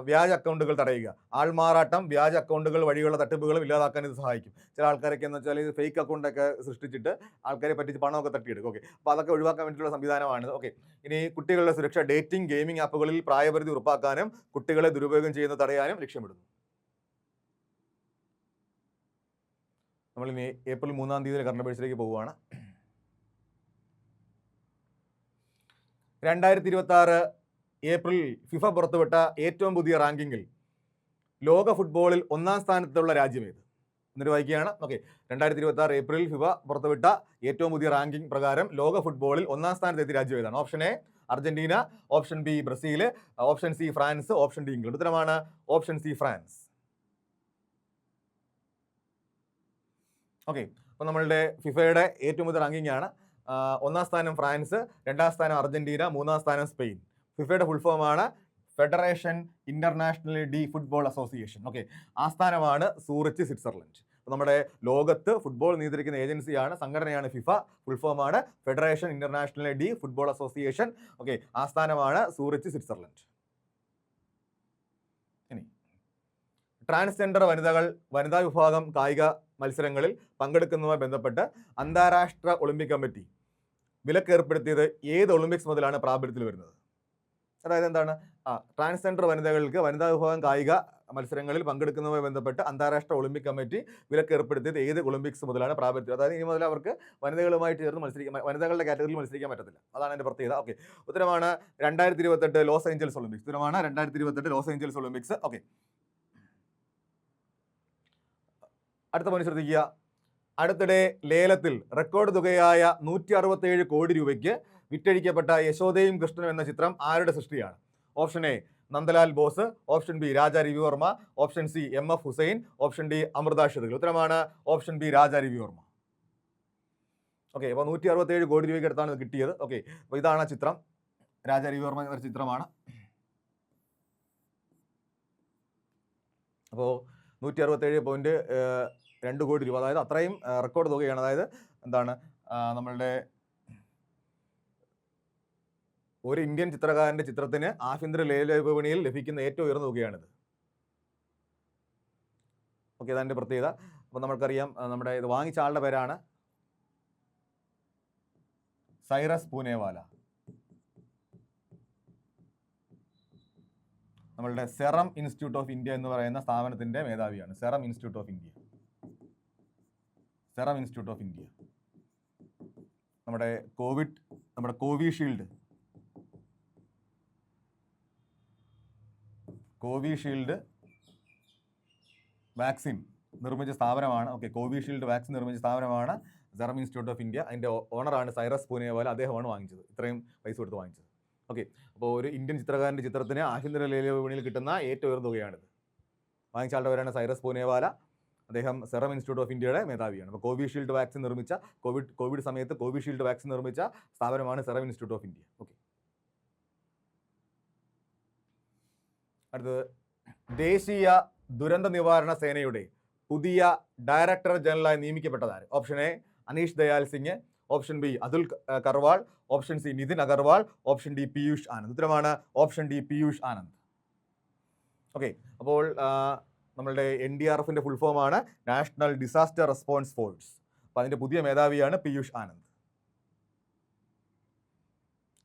Speaker 1: വ്യാജ അക്കൗണ്ടുകൾ തടയുക. ആൾമാറാട്ടം, വ്യാജ അക്കൗണ്ടുകൾ വഴിയുള്ള തട്ടിപ്പുകളും ഇല്ലാതാക്കാൻ ഇത് സഹായിക്കും. ചില ആൾക്കാരൊക്കെ എന്ന് വെച്ചാൽ ഫേക്ക് അക്കൗണ്ടൊക്കെ സൃഷ്ടിച്ചിട്ട് ആൾക്കാരെ പറ്റിച്ച് പണമൊക്കെ തട്ടിയെടുക്കും. ഓക്കെ, അപ്പോൾ അതൊക്കെ ഒഴിവാക്കാൻ വേണ്ടിയിട്ടുള്ള സംവിധാനമാണ്. ഓക്കെ, ഇനി കുട്ടികളുടെ സുരക്ഷ, ഡേറ്റിംഗ്, ഗെയിമിംഗ് ആപ്പുകളിൽ പ്രായപരിധി ഉറപ്പാക്കാനും കുട്ടികളെ ദുരുപയോഗം ചെയ്യുന്നത് തടയാനും ലക്ഷ്യമിടുന്നു. നമ്മൾ ഇനി ഏപ്രിൽ 3-ാം തീയതി കറണ്ട് അഫയേഴ്സിലേക്ക് പോവുകയാണ്. 2026 ഏപ്രിൽ ഫിഫ പുറത്തുവിട്ട ഏറ്റവും പുതിയ റാങ്കിങ്ങിൽ ലോക ഫുട്ബോളിൽ 1-ാം സ്ഥാനത്തുള്ള രാജ്യം ഏത്? എന്നിട്ട് വായിക്കുകയാണ്. ഓക്കെ, 2026 ഏപ്രിൽ ഫിഫ പുറത്തുവിട്ട ഏറ്റവും പുതിയ റാങ്കിംഗ് പ്രകാരം ലോക ഫുട്ബോളിൽ 1-ാം സ്ഥാനത്തെത്തിയ രാജ്യം ഏതാണ്? Option A Argentina, option B Brazil, option C France, option D England. ഉത്തരമാണ് ഓപ്ഷൻ സി ഫ്രാൻസ്. ഓക്കെ, അപ്പോൾ നമ്മളുടെ ഫിഫയുടെ ഏറ്റവും പുതിയ റാങ്കിങ് ആണ്. 1-ാം സ്ഥാനം ഫ്രാൻസ്, 2-ാം സ്ഥാനം അർജന്റീന, 3-ാം സ്ഥാനം സ്പെയിൻ. ഫിഫയുടെ ഫുൾ ഫോമാണ് federation international de football association. Okay, ആസ്ഥാനമാണ് സൂറിച്ച്, സ്വിറ്റ്സർലൻഡ്. അപ്പോൾ നമ്മുടെ ലോകത്ത് ഫുട്ബോൾ നിയന്ത്രിക്കുന്ന ഏജൻസിയാണ്, സംഘടനയാണ് ഫിഫ. ഫുൾ ഫോമാണ് federation international de football association. Okay, ആസ്ഥാനമാണ് സൂറിച്ച്, സ്വിറ്റ്സർലൻഡ്. ഇനി ട്രാൻസ്ജെൻഡർ വനിതാ വിഭാഗം കായിക മത്സരങ്ങളിൽ പങ്കെടുക്കുന്നതുമായി ബന്ധപ്പെട്ട് അന്താരാഷ്ട്ര ഒളിമ്പിക് കമ്മിറ്റി വിലക്കേർപ്പെടുത്തിയത് ഏത് ഒളിമ്പിക്സ് മുതലാണ് പ്രാബല്യത്തിൽ വരുന്നത്? അതായത് എന്താണ്? ട്രാൻസ്ജെൻഡർ വനിതകൾക്ക് വനിതാ വിഭാഗം കായിക മത്സരങ്ങളിൽ പങ്കെടുക്കുന്നതുമായി ബന്ധപ്പെട്ട് അന്താരാഷ്ട്ര ഒളിമ്പിക് കമ്മിറ്റി വിലക്കേർപ്പെടുത്തിയത് ഏത് ഒളിമ്പിക്സ് മുതലാണ് പ്രാബല്യത്തിൽ? അതായത് ഇനി മുതൽ അവർക്ക് വനിതകളുമായിട്ട് ചേർന്ന് വനിതകളുടെ കാറ്റഗറിയിൽ മത്സരിക്കാൻ പറ്റത്തില്ല. അതാണ് എൻ്റെ പ്രത്യേകത. ഓക്കെ, ഉത്തരമാണ് 2028 ലോസ് ഏഞ്ചൽസ് ഒളിമ്പിക്സ്. ഉത്തരമാണ് 2028 ലോസ് ഏഞ്ചൽസ് ഒളിമ്പിക്സ്. ഓക്കെ, അടുത്ത പോയിന്റ് ശ്രദ്ധിക്കുക. അടുത്തിടെ ലേലത്തിൽ റെക്കോർഡ് തുകയായ 167 കോടി രൂപയ്ക്ക് വിറ്റഴിക്കപ്പെട്ട യശോദയും കൃഷ്ണനും എന്ന ചിത്രം ആരുടെ സൃഷ്ടിയാണ്? Option A Nandalal Bose, option B Raja Ravi Varma, option C MF Hussain, option D Amrita Shergil. ഉത്തരമാണ് option B Raja Ravi Varma. Okay, അപ്പോൾ 167 കോടി രൂപയ്ക്ക് അടുത്താണ് ഇത് കിട്ടിയത്. ഓക്കെ, അപ്പോൾ ഇതാണ് ചിത്രം, രാജ രവിവർമ്മ ഒരു ചിത്രമാണ്. അപ്പോൾ 167.2 കോടി രൂപ, അതായത് അത്രയും റെക്കോർഡ് തുകയാണ്. അതായത് എന്താണ്, നമ്മളുടെ ഒരു ഇന്ത്യൻ ചിത്രകാരന്റെ ചിത്രത്തിന് ആഭ്യന്തര ലേല വിപണിയിൽ ലഭിക്കുന്ന ഏറ്റവും ഉയർന്ന തുകയാണിത്. ഓക്കെ, അതിൻ്റെ പ്രത്യേകത. അപ്പോൾ നമുക്കറിയാം, നമ്മുടെ ഇത് വാങ്ങിച്ച ആളുടെ പേരാണ് സൈറസ് പൂനെവാല. നമ്മളുടെ സെറം ഇൻസ്റ്റിറ്റ്യൂട്ട് ഓഫ് ഇന്ത്യ എന്ന് പറയുന്ന സ്ഥാപനത്തിന്റെ മേധാവിയാണ്. Serum institute of India. നമ്മുടെ കോവിഷീൽഡ് വാക്സിൻ നിർമ്മിച്ച സ്ഥാപനമാണ്. ഓക്കെ, കോവിഷീൽഡ് വാക്സിൻ നിർമ്മിച്ച സ്ഥാപനമാണ് സെറം ഇൻസ്റ്റിറ്റ്യൂട്ട് ഓഫ് ഇന്ത്യ. അതിൻ്റെ ഓണറാണ് സൈറസ് പൂനെവാല. അദ്ദേഹമാണ് വാങ്ങിച്ചത്, ഇത്രയും പൈസ കൊടുത്ത് വാങ്ങിച്ചത്. ഓക്കെ, അപ്പോൾ ഒരു ഇന്ത്യൻ ചിത്രകാരൻ്റെ ചിത്രത്തിന് ആഭ്യന്തര ലേല വിപണിയിൽ കിട്ടുന്ന ഏറ്റവും ഉയർന്ന തുകയാണിത്. വാങ്ങിച്ച ആളുടെ പേരാണ് സൈറസ് പൂനെവാല. അദ്ദേഹം സെറം ഇൻസ്റ്റിറ്റ്യൂട്ട് ഓഫ് ഇന്ത്യയുടെ മേധാവിയാണ്. അപ്പോൾ കോവിഷീൽഡ് വാക്സിൻ നിർമ്മിച്ച കോവിഡ് സമയത്ത് കോവിഷീൽഡ് വാക്സിൻ നിർമ്മിച്ച സ്ഥാപനമാണ് serum institute of India. Okay, അടുത്തത് ദേശീയ ദുരന്ത നിവാരണ സേനയുടെ പുതിയ ഡയറക്ടർ ജനറലായി നിയമിക്കപ്പെട്ടതാണ്. Option A Anish Dayal Singh, option B Atul Karwal, option C Nitin Agarwal, option D Piyush Anand. ഉത്തരമാണ് option D Piyush Anand. Okay, അപ്പോൾ നമ്മളുടെ NDRFന്റെ ഫുൾ ഫോമാണ് നാഷണൽ ഡിസാസ്റ്റർ റെസ്പോൺസ് ഫോഴ്സ്. അപ്പോൾ അതിൻ്റെ പുതിയ മേധാവിയാണ് പീയൂഷ് ആനന്ദ്.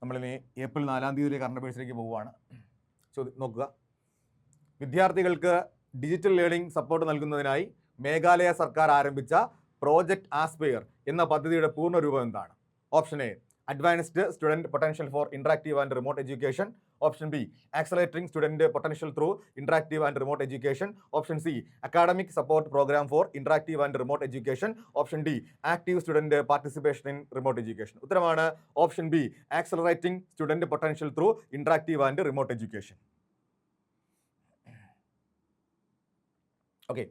Speaker 1: നമ്മളിനി ഏപ്രിൽ 4-ാം തീയതി കറണ്ട് അഫയേഴ്സിലേക്ക് പോവുകയാണ്. നോക്കുക, വിദ്യാർത്ഥികൾക്ക് ഡിജിറ്റൽ ലേണിംഗ് സപ്പോർട്ട് നൽകുന്നതിനായി മേഘാലയ സർക്കാർ ആരംഭിച്ച പ്രോജക്റ്റ് ആസ്പെയർ എന്ന പദ്ധതിയുടെ പൂർണ്ണ രൂപം എന്താണ്? Option A advanced student potential for interactive and remote education, option B accelerating student potential through interactive and remote education, option C academic support program for interactive and remote education, option D active student participation in remote education. ഉത്തരമാണ് option B accelerating student potential through interactive and remote education. Okay,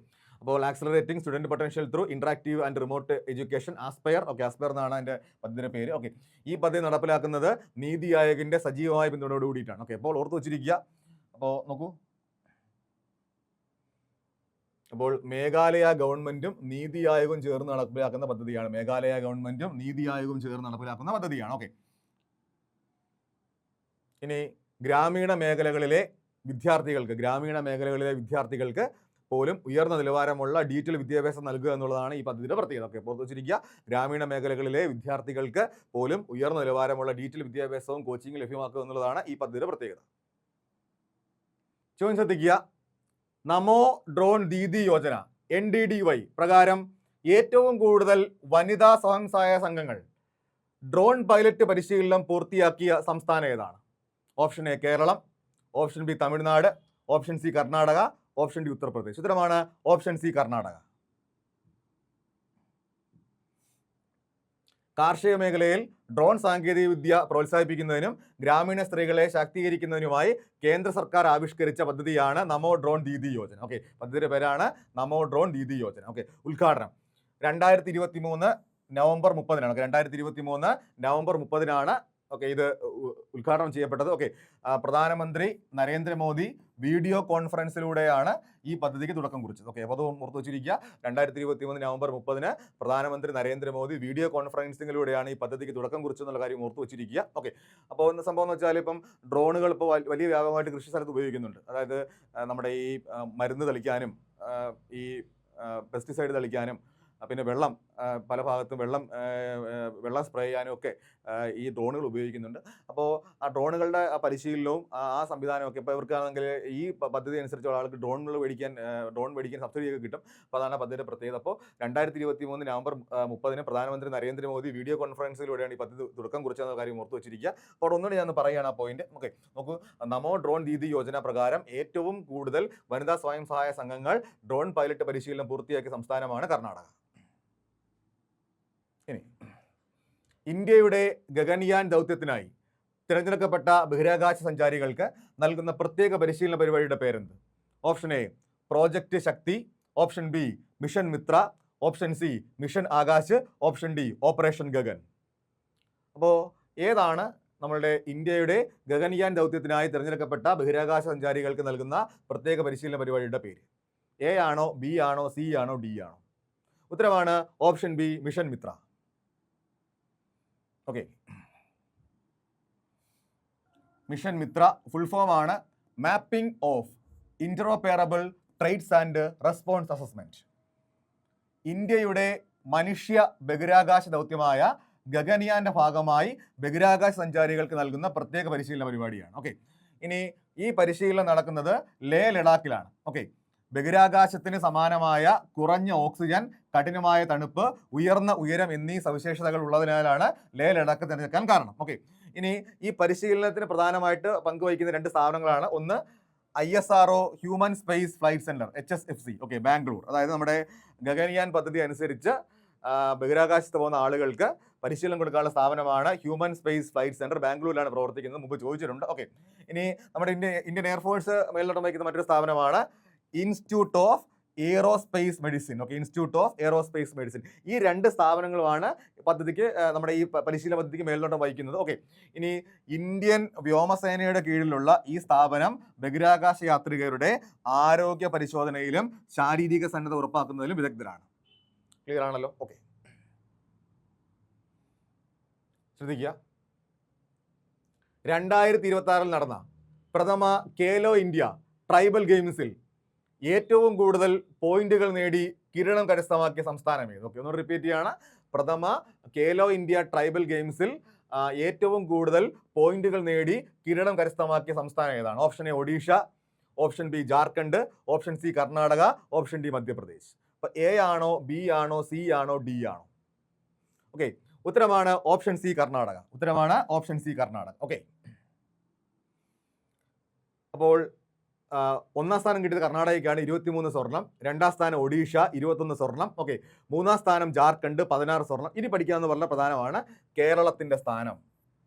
Speaker 1: അപ്പോൾ accelerating student potential through interactive and remote education, aspire. Okay, aspire എന്നാണ് അതിൻ്റെ പദ്ധതിയുടെ പേര്. ഓക്കെ, ഈ പദ്ധതി നടപ്പിലാക്കുന്നത് നീതി ആയോഗിൻ്റെ സജീവമായ പിന്തുണയോട് കൂടിയിട്ടാണ്. ഓക്കെ, അപ്പോൾ ഓർത്ത് വെച്ചിരിക്കുക. അപ്പോൾ നോക്കൂ, അപ്പോൾ മേഘാലയ ഗവൺമെന്റും നീതി ആയോഗും ചേർന്ന് നടപ്പിലാക്കുന്ന പദ്ധതിയാണ്. മേഘാലയ ഗവൺമെന്റും നീതി ആയോഗും ചേർന്ന് നടപ്പിലാക്കുന്ന പദ്ധതിയാണ്. ഓക്കെ, ഇനി ഗ്രാമീണ മേഖലകളിലെ വിദ്യാർത്ഥികൾക്ക് പോലും ഉയർന്ന നിലവാരമുള്ള ഡിജിറ്റൽ വിദ്യാഭ്യാസം നൽകുക എന്നുള്ളതാണ് ഈ പദ്ധതിയുടെ പ്രത്യേകത. ഓക്കെ, പുറത്തു വെച്ചിരിക്കുക, ഗ്രാമീണ മേഖലകളിലെ വിദ്യാർത്ഥികൾക്ക് പോലും ഉയർന്ന നിലവാരമുള്ള ഡിജിറ്റൽ വിദ്യാഭ്യാസവും കോച്ചിങ് ലഭ്യമാക്കുക എന്നുള്ളതാണ് ഈ പദ്ധതിയുടെ പ്രത്യേകത. ചോദ്യം ശ്രദ്ധിക്കുക, നമോ ഡ്രോൺ ദീദി യോജന NDDY പ്രകാരം ഏറ്റവും കൂടുതൽ വനിതാ സ്വയം സഹായ സംഘങ്ങൾ ഡ്രോൺ പൈലറ്റ് പരിശീലനം പൂർത്തിയാക്കിയ സംസ്ഥാനം ഏതാണ്? Option A Kerala, option B Tamil Nadu, option C Karnataka, option D Uttar Pradesh. ഉത്തരമാണ് ഓപ്ഷൻ സി കർണാടക. കാർഷിക മേഖലയിൽ ഡ്രോൺ സാങ്കേതികവിദ്യ പ്രോത്സാഹിപ്പിക്കുന്നതിനും ഗ്രാമീണ സ്ത്രീകളെ ശാക്തീകരിക്കുന്നതിനുമായി കേന്ദ്ര സർക്കാർ ആവിഷ്കരിച്ച പദ്ധതിയാണ് നമോ ഡ്രോൺ ദീദി യോജന. ഓക്കെ, പദ്ധതിയുടെ പേരാണ് നമോ ഡ്രോൺ ദീദി യോജന. ഓക്കെ, ഉദ്ഘാടനം 2023 നവംബർ 30-നാണ്. 2023 നവംബർ 30-നാണ് ഓക്കെ ഇത് ഉദ്ഘാടനം ചെയ്യപ്പെട്ടത്. ഓക്കെ, പ്രധാനമന്ത്രി നരേന്ദ്രമോദി വീഡിയോ കോൺഫറൻസിലൂടെയാണ് ഈ പദ്ധതിക്ക് തുടക്കം കുറിച്ചത്. ഓക്കെ, അപ്പോൾ അത് ഓർത്ത് വെച്ചിരിക്കുക, 2023 നവംബർ 30-ന് പ്രധാനമന്ത്രി നരേന്ദ്രമോദി വീഡിയോ കോൺഫറൻസിങ്ങിലൂടെയാണ് ഈ പദ്ധതിക്ക് തുടക്കം കുറിച്ചെന്നുള്ള കാര്യം ഓർത്ത് വെച്ചിരിക്കുക. ഓക്കെ, അപ്പോൾ ഒന്ന് സംഭവം എന്ന് വെച്ചാൽ ഇപ്പം ഡ്രോണുകൾ ഇപ്പോൾ വലിയ വ്യാപകമായിട്ട് കൃഷി സ്ഥലത്ത് ഉപയോഗിക്കുന്നുണ്ട്. അതായത് നമ്മുടെ ഈ മരുന്ന് തളിക്കാനും ഈ പെസ്റ്റിസൈഡ് തളിക്കാനും പിന്നെ വെള്ളം പല ഭാഗത്തും വെള്ളം സ്പ്രേ ചെയ്യാനും ഒക്കെ ഈ ഡ്രോണുകൾ ഉപയോഗിക്കുന്നുണ്ട്. അപ്പോൾ ആ ഡ്രോണുകളുടെ പരിശീലനവും ആ സംവിധാനമൊക്കെ ഇപ്പോൾ ഇവർക്കാണെങ്കിൽ ഈ പദ്ധതി അനുസരിച്ചുള്ള ആൾക്ക് ഡ്രോൺ മേടിക്കാൻ സബ്സിഡിയൊക്കെ കിട്ടും. അപ്പോൾ അതാണ് പദ്ധതിയുടെ പ്രത്യേകത. അപ്പോൾ 2023 നവംബർ 30-ന് പ്രധാനമന്ത്രി നരേന്ദ്രമോദി വീഡിയോ കോൺഫറൻസിലൂടെയാണ് ഈ പദ്ധതി തുടക്കം കുറിച്ചെന്ന കാര്യം ഓർത്ത് വെച്ചിരിക്കുക. അപ്പോൾ ഒന്നുകൂടി ഞാൻ പറയുകയാണ് ആ പോയിന്റ്. ഓക്കെ, നോക്കൂ, നമോ ഡ്രോൺ ദീദി യോജന പ്രകാരം ഏറ്റവും കൂടുതൽ വനിതാ സ്വയം സഹായ സംഘങ്ങൾ ഡ്രോൺ പൈലറ്റ് പരിശീലനം പൂർത്തിയാക്കിയ സംസ്ഥാനമാണ് കർണാടക. ഇനി ഇന്ത്യയുടെ ഗഗൻയാൻ ദൗത്യത്തിനായി തിരഞ്ഞെടുക്കപ്പെട്ട ബഹിരാകാശ സഞ്ചാരികൾക്ക് നൽകുന്ന പ്രത്യേക പരിശീലന പരിപാടിയുടെ പേരെന്ത്? Option A project Shakti, option B mission Mitra, option C mission Akash, option D operation Gagan. അപ്പോൾ ഏതാണ് നമ്മളുടെ ഇന്ത്യയുടെ ഗഗൻയാൻ ദൗത്യത്തിനായി തിരഞ്ഞെടുക്കപ്പെട്ട ബഹിരാകാശ സഞ്ചാരികൾക്ക് നൽകുന്ന പ്രത്യേക പരിശീലന പരിപാടിയുടെ പേര്? എ ആണോ, ബി ആണോ, സി ആണോ, ഡി ആണോ? ഉത്തരമാണ് option B mission Mitra. Okay, mission Mitra full form ആണ് mapping of interoperable traits and response assessment. ഇന്ത്യയുടെ മനുഷ്യ ബഹിരാകാശ ദൗത്യമായ ഗഗൻയാന്റെ ഭാഗമായി ബഹിരാകാശ സഞ്ചാരികൾക്ക് നൽകുന്ന പ്രത്യേക പരിശീലന പരിപാടിയാണ്. ഓക്കെ, ഇനി ഈ പരിശീലനം നടക്കുന്നത് ലേ ലഡാക്കിലാണ്. ഓക്കെ, ബഹിരാകാശത്തിന് സമാനമായ കുറഞ്ഞ ഓക്സിജൻ, കഠിനമായ തണുപ്പ്, ഉയർന്ന ഉയരം എന്നീ സവിശേഷതകൾ ഉള്ളതിനാലാണ് ലേ ലഡാക്ക് തിരഞ്ഞെടുക്കാൻ കാരണം. ഓക്കെ, ഇനി ഈ പരിശീലനത്തിന് പ്രധാനമായിട്ട് പങ്കുവഹിക്കുന്ന 2 സ്ഥാപനങ്ങളാണ്. ഒന്ന് ISRO human space flight centre HSFC, okay, Bangalore. അതായത് നമ്മുടെ ഗഗൻയാൻ പദ്ധതി അനുസരിച്ച് ബഹിരാകാശത്ത് പോകുന്ന ആളുകൾക്ക് പരിശീലനം കൊടുക്കാനുള്ള സ്ഥാപനമാണ് ഹ്യൂമൻ സ്പേസ് ഫ്ലൈറ്റ് സെന്റർ, ബാംഗ്ലൂരിലാണ് പ്രവർത്തിക്കുന്നത്. മുമ്പ് ചോദിച്ചിട്ടുണ്ട്. ഓക്കെ, ഇനി നമ്മുടെ ഇന്ത്യൻ എയർഫോഴ്സ് മേൽനോട്ടം വഹിക്കുന്ന മറ്റൊരു സ്ഥാപനമാണ് institute of aerospace medicine. Okay, institute of aerospace medicine. ഈ 2 സ്ഥാപനങ്ങളുമാണ് പദ്ധതിക്ക്, നമ്മുടെ ഈ പരിശീലന പദ്ധതിക്ക് മേൽനോട്ടം വഹിക്കുന്നത്. ഓക്കെ, ഇനി ഇന്ത്യൻ വ്യോമസേനയുടെ കീഴിലുള്ള ഈ സ്ഥാപനം ബഹിരാകാശ യാത്രികരുടെ ആരോഗ്യ പരിശോധനയിലും ശാരീരിക സന്നദ്ധത ഉറപ്പാക്കുന്നതിലും വിദഗ്ധരാണ്. ക്ലിയർ ആണല്ലോ? ഓക്കെ, ശ്രദ്ധിക്കുക. 2026 നടന്ന പ്രഥമ ഖേലോ ഇന്ത്യ ട്രൈബൽ ഗെയിംസിൽ ഏറ്റവും കൂടുതൽ പോയിന്റുകൾ നേടി കിരീടം കരസ്ഥമാക്കിയ സംസ്ഥാനം ഏത്? ഓക്കെ, ഒന്ന് റിപ്പീറ്റ് ചെയ്യാണ്. പ്രഥമ ഖേലോ ഇന്ത്യ ട്രൈബൽ ഗെയിംസിൽ ഏറ്റവും കൂടുതൽ പോയിന്റുകൾ നേടി കിരീടം കരസ്ഥമാക്കിയ സംസ്ഥാനം ഏതാണ്? Option A Odisha, option B Jharkhand, option C Karnataka, option D Madhya Pradesh. അപ്പൊ എ ആണോ, ബി ആണോ, സി ആണോ, ഡി ആണോ? ഓക്കെ, ഉത്തരമാണ് ഓപ്ഷൻ സി കർണാടക. ഉത്തരമാണ് ഓപ്ഷൻ സി കർണാടക. ഓക്കെ, അപ്പോൾ ഒന്നാം സ്ഥാനം കിട്ടിയത് കർണാടകയ്ക്കാണ്, 23 സ്വർണം. 2ാം സ്ഥാനം ഒഡീഷ, 21 സ്വർണം. ഓക്കെ, 3ാം സ്ഥാനം ജാർഖണ്ഡ്, 16 സ്വർണം. ഇനി പഠിക്കാമെന്ന് പറഞ്ഞ പ്രധാനമാണ് കേരളത്തിന്റെ സ്ഥാനം,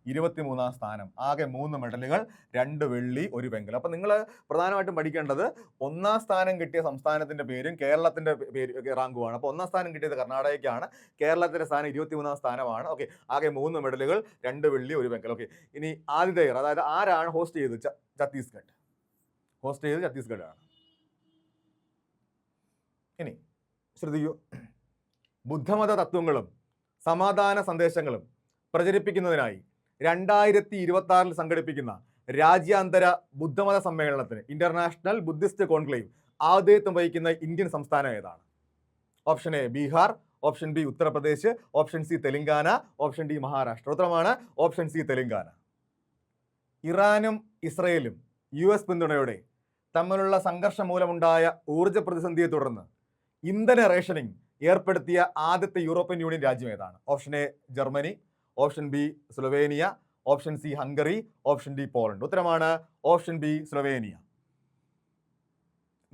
Speaker 1: 23ാം സ്ഥാനം. ആകെ 3 മെഡലുകൾ, 2 വെള്ളി, 1 വെങ്കലം. അപ്പം നിങ്ങൾ പ്രധാനമായിട്ടും പഠിക്കേണ്ടത് 1ാം സ്ഥാനം കിട്ടിയ സംസ്ഥാനത്തിന്റെ പേരും കേരളത്തിന്റെ പേര് റാങ്കുമാണ്. അപ്പോൾ 1ാം സ്ഥാനം കിട്ടിയത് കർണാടകയ്ക്കാണ്, കേരളത്തിന്റെ സ്ഥാനം 23ാം സ്ഥാനമാണ്. ഓക്കെ, ആകെ 3 മെഡലുകൾ, 2 വെള്ളി, 1 വെങ്കലം. ഓക്കെ, ഇനി ആതിഥേയർ, അതായത് ആരാണ് ഹോസ്റ്റ് ചെയ്തത്? ഛത്തീസ്ഗഡ് ഹോസ്റ്റ് ചെയ്തത് ഛത്തീസ്ഗഡ് ആണ്. ഇനി ശ്രദ്ധിക്കൂ, ബുദ്ധമത തത്വങ്ങളും സമാധാന സന്ദേശങ്ങളും പ്രചരിപ്പിക്കുന്നതിനായി 2026 സംഘടിപ്പിക്കുന്ന രാജ്യാന്തര ബുദ്ധമത സമ്മേളനത്തിന്, ഇന്റർനാഷണൽ ബുദ്ധിസ്റ്റ് കോൺക്ലേവ്, ആതിഥേയത്വം വഹിക്കുന്ന ഇന്ത്യൻ സംസ്ഥാനം ഏതാണ്? Option A Bihar, option B Uttar Pradesh, option C Telangana, option D Maharashtra. ഉത്തരമാണ് ഓപ്ഷൻ സി തെലങ്കാന. ഇറാനും ഇസ്രയേലും US പിന്തുണയോടെ തമ്മിലുള്ള സംഘർഷം മൂലമുണ്ടായ ഊർജ്ജ പ്രതിസന്ധിയെ തുടർന്ന് ഇന്ധന റേഷനിങ് ഏർപ്പെടുത്തിയ ആദ്യത്തെ യൂറോപ്യൻ യൂണിയൻ രാജ്യം ഏതാണ്? Option A Germany, option B Slovenia, option C Hungary, option D Poland. ഉത്തരമാണ് ഓപ്ഷൻ ബി സ്ലൊവേനിയ.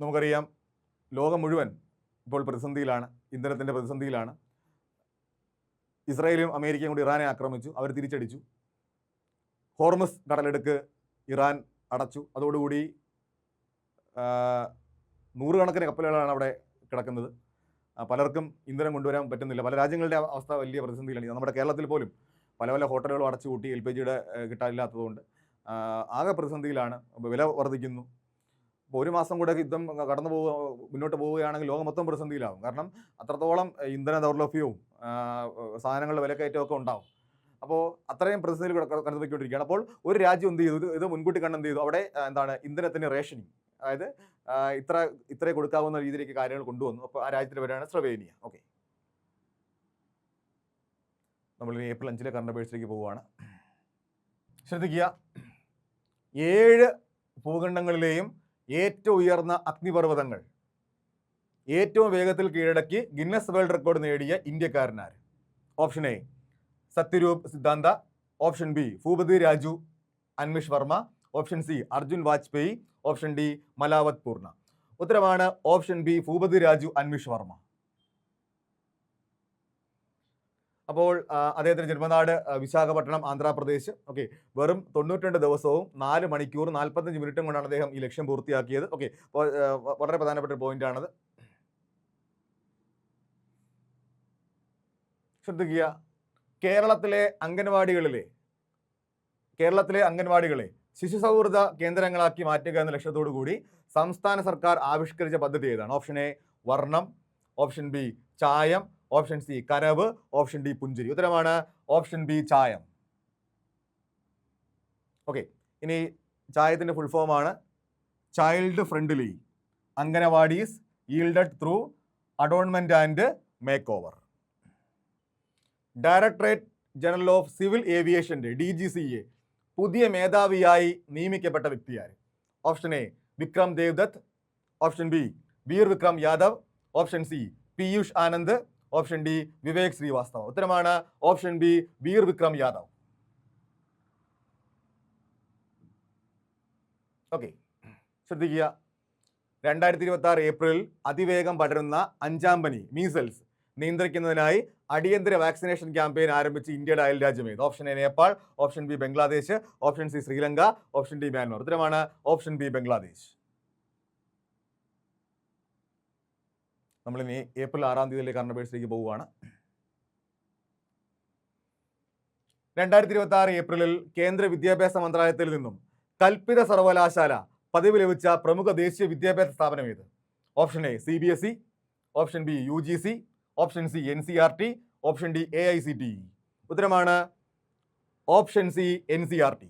Speaker 1: നമുക്കറിയാം, ലോകം മുഴുവൻ ഇപ്പോൾ പ്രതിസന്ധിയിലാണ്, ഇന്ധനത്തിന്റെ പ്രതിസന്ധിയിലാണ്. ഇസ്രായേലും അമേരിക്കയും കൂടി ഇറാനെ ആക്രമിച്ചു, അവർ തിരിച്ചടിച്ചു. ഹോർമസ് കടലെടുക്ക് ഇറാൻ അടച്ചു. അതോടുകൂടി 100 കണക്കിന് കപ്പലുകളാണ് അവിടെ കിടക്കുന്നത്. പലർക്കും ഇന്ധനം കൊണ്ടുവരാൻ പറ്റുന്നില്ല. പല രാജ്യങ്ങളുടെ അവസ്ഥ വലിയ പ്രതിസന്ധിയിലാണ്. നമ്മുടെ കേരളത്തിൽ പോലും പല ഹോട്ടലുകളും അടച്ചുപൂട്ടി, LPGയുടെ കിട്ടാനില്ലാത്തതുകൊണ്ട് ആകെ പ്രതിസന്ധിയിലാണ്. വില വർദ്ധിക്കുന്നു. അപ്പോൾ 1 മാസം കൂടെ യുദ്ധം മുന്നോട്ട് പോവുകയാണെങ്കിൽ ലോകം മൊത്തം പ്രതിസന്ധിയിലാവും. കാരണം അത്രത്തോളം ഇന്ധന ദൗർലഭ്യവും സാധനങ്ങളുടെ വിലക്കയറ്റവും ഒക്കെ ഉണ്ടാവും. അപ്പോൾ അത്രയും പ്രതിസന്ധിയിൽ കടന്നുപോയിക്കൊണ്ടിരിക്കുകയാണ്. അപ്പോൾ ഒരു രാജ്യം എന്ത് ചെയ്തു? ഇത് മുൻകൂട്ടി കണ്ടെന്ത് ചെയ്തു? അവിടെ ഇന്ധനത്തിന് റേഷനിങ്, അതായത് ഇത്രേ കൊടുക്കാവുന്ന രീതിയിലേക്ക് കാര്യങ്ങൾ കൊണ്ടുവന്നു. അപ്പോൾ ആ രാജ്യത്തിന്റെ പേരാണ് സ്ലൊവേനിയ. ഓക്കെ, നമ്മൾ ഏപ്രിൽ 5 കറണ്ട് അഫയേഴ്സിലേക്ക് പോവുകയാണ്. ശ്രദ്ധിക്കുക, 7 ഭൂഖണ്ഡങ്ങളിലെയും ഏറ്റവും ഉയർന്ന അഗ്നിപർവ്വതങ്ങൾ ഏറ്റവും വേഗത്തിൽ കീഴടക്കി ഗിന്നസ് വേൾഡ് റെക്കോർഡ് നേടിയ ഇന്ത്യക്കാരനാര്? Option A Satyarup Siddhanta, option B Bhupathi Raju Anmish Varma, option C Arjun Vajpai, option D Malavath Purna. ഉത്തരമാണ് ഓപ്ഷൻ ബി ഭൂപതി രാജു അൻമിഷ് വർമ്മ. അപ്പോൾ അദ്ദേഹത്തിന്റെ ജന്മനാട് വിശാഖപട്ടണം, ആന്ധ്രാപ്രദേശ്. ഓക്കെ, വെറും 92 ദിവസവും 4 മണിക്കൂർ 45 മിനിറ്റും കൊണ്ടാണ് അദ്ദേഹം ഈ ലക്ഷ്യം പൂർത്തിയാക്കിയത്. ഓക്കെ, അപ്പോൾ വളരെ പ്രധാനപ്പെട്ട ഒരു പോയിന്റ് ആണത്. ശ്രദ്ധിക്കുക, കേരളത്തിലെ അംഗൻവാടികളെ ശിശു സൗഹൃദ കേന്ദ്രങ്ങളാക്കി മാറ്റുക എന്ന ലക്ഷ്യത്തോടു കൂടി സംസ്ഥാന സർക്കാർ ആവിഷ്കരിച്ച പദ്ധതി ഏതാണ്? Option A Varnam, option B Chayam, option C Kanavu, option D Punchiri. ഉത്തരമാണ് ഓപ്ഷൻ ബി ചായം. ഓക്കെ, ഇനി ചായത്തിന്റെ ഫുൾ ഫോം ആണ് child friendly anganwadis yielded through adornment and make over. Directorate general of civil ഏവിയേഷന്റെ DGCA പുതിയ മേധാവിയായി നിയമിക്കപ്പെട്ട വ്യക്തിയാര്? Option A Vikram Devdutt, option B Vir Vikram Yadav, option C Piyush Anand, option D Vivek Srivastava. ഉത്തരമാണ് option B Vir Vikram Yadav. Okay, ശ്രദ്ധിക്കുക, 2026 ഏപ്രിലിൽ അതിവേഗം പടരുന്ന 5ാം പനി മീസൽസ് നിയന്ത്രിക്കുന്നതിനായി അടിയന്തര വാക്സിനേഷൻ ക്യാമ്പയിൻ ആരംഭിച്ച ഇന്ത്യയുടെ അയൽ രാജ്യം ഏത്? Option A Nepal, option B Bangladesh, option C Sri Lanka, option D Myanmar. ഉത്തരമാണ് ഓപ്ഷൻ ബി ബംഗ്ലാദേശ്. നമ്മളിനി ഏപ്രിൽ 6-ാം തീയതിയിലെ കറണ്ട് അഫയേഴ്സിലേക്ക് പോവുകയാണ്. 2026 ഏപ്രിലിൽ കേന്ദ്ര വിദ്യാഭ്യാസ മന്ത്രാലയത്തിൽ നിന്നും കൽപ്പിത സർവകലാശാല പദവി ലഭിച്ച പ്രമുഖ ദേശീയ വിദ്യാഭ്യാസ സ്ഥാപനം ഏത്? Option A CBSE, option B UGC, option C NCERT, option D AICTE. ഉത്തരമാണ് option C NCERT.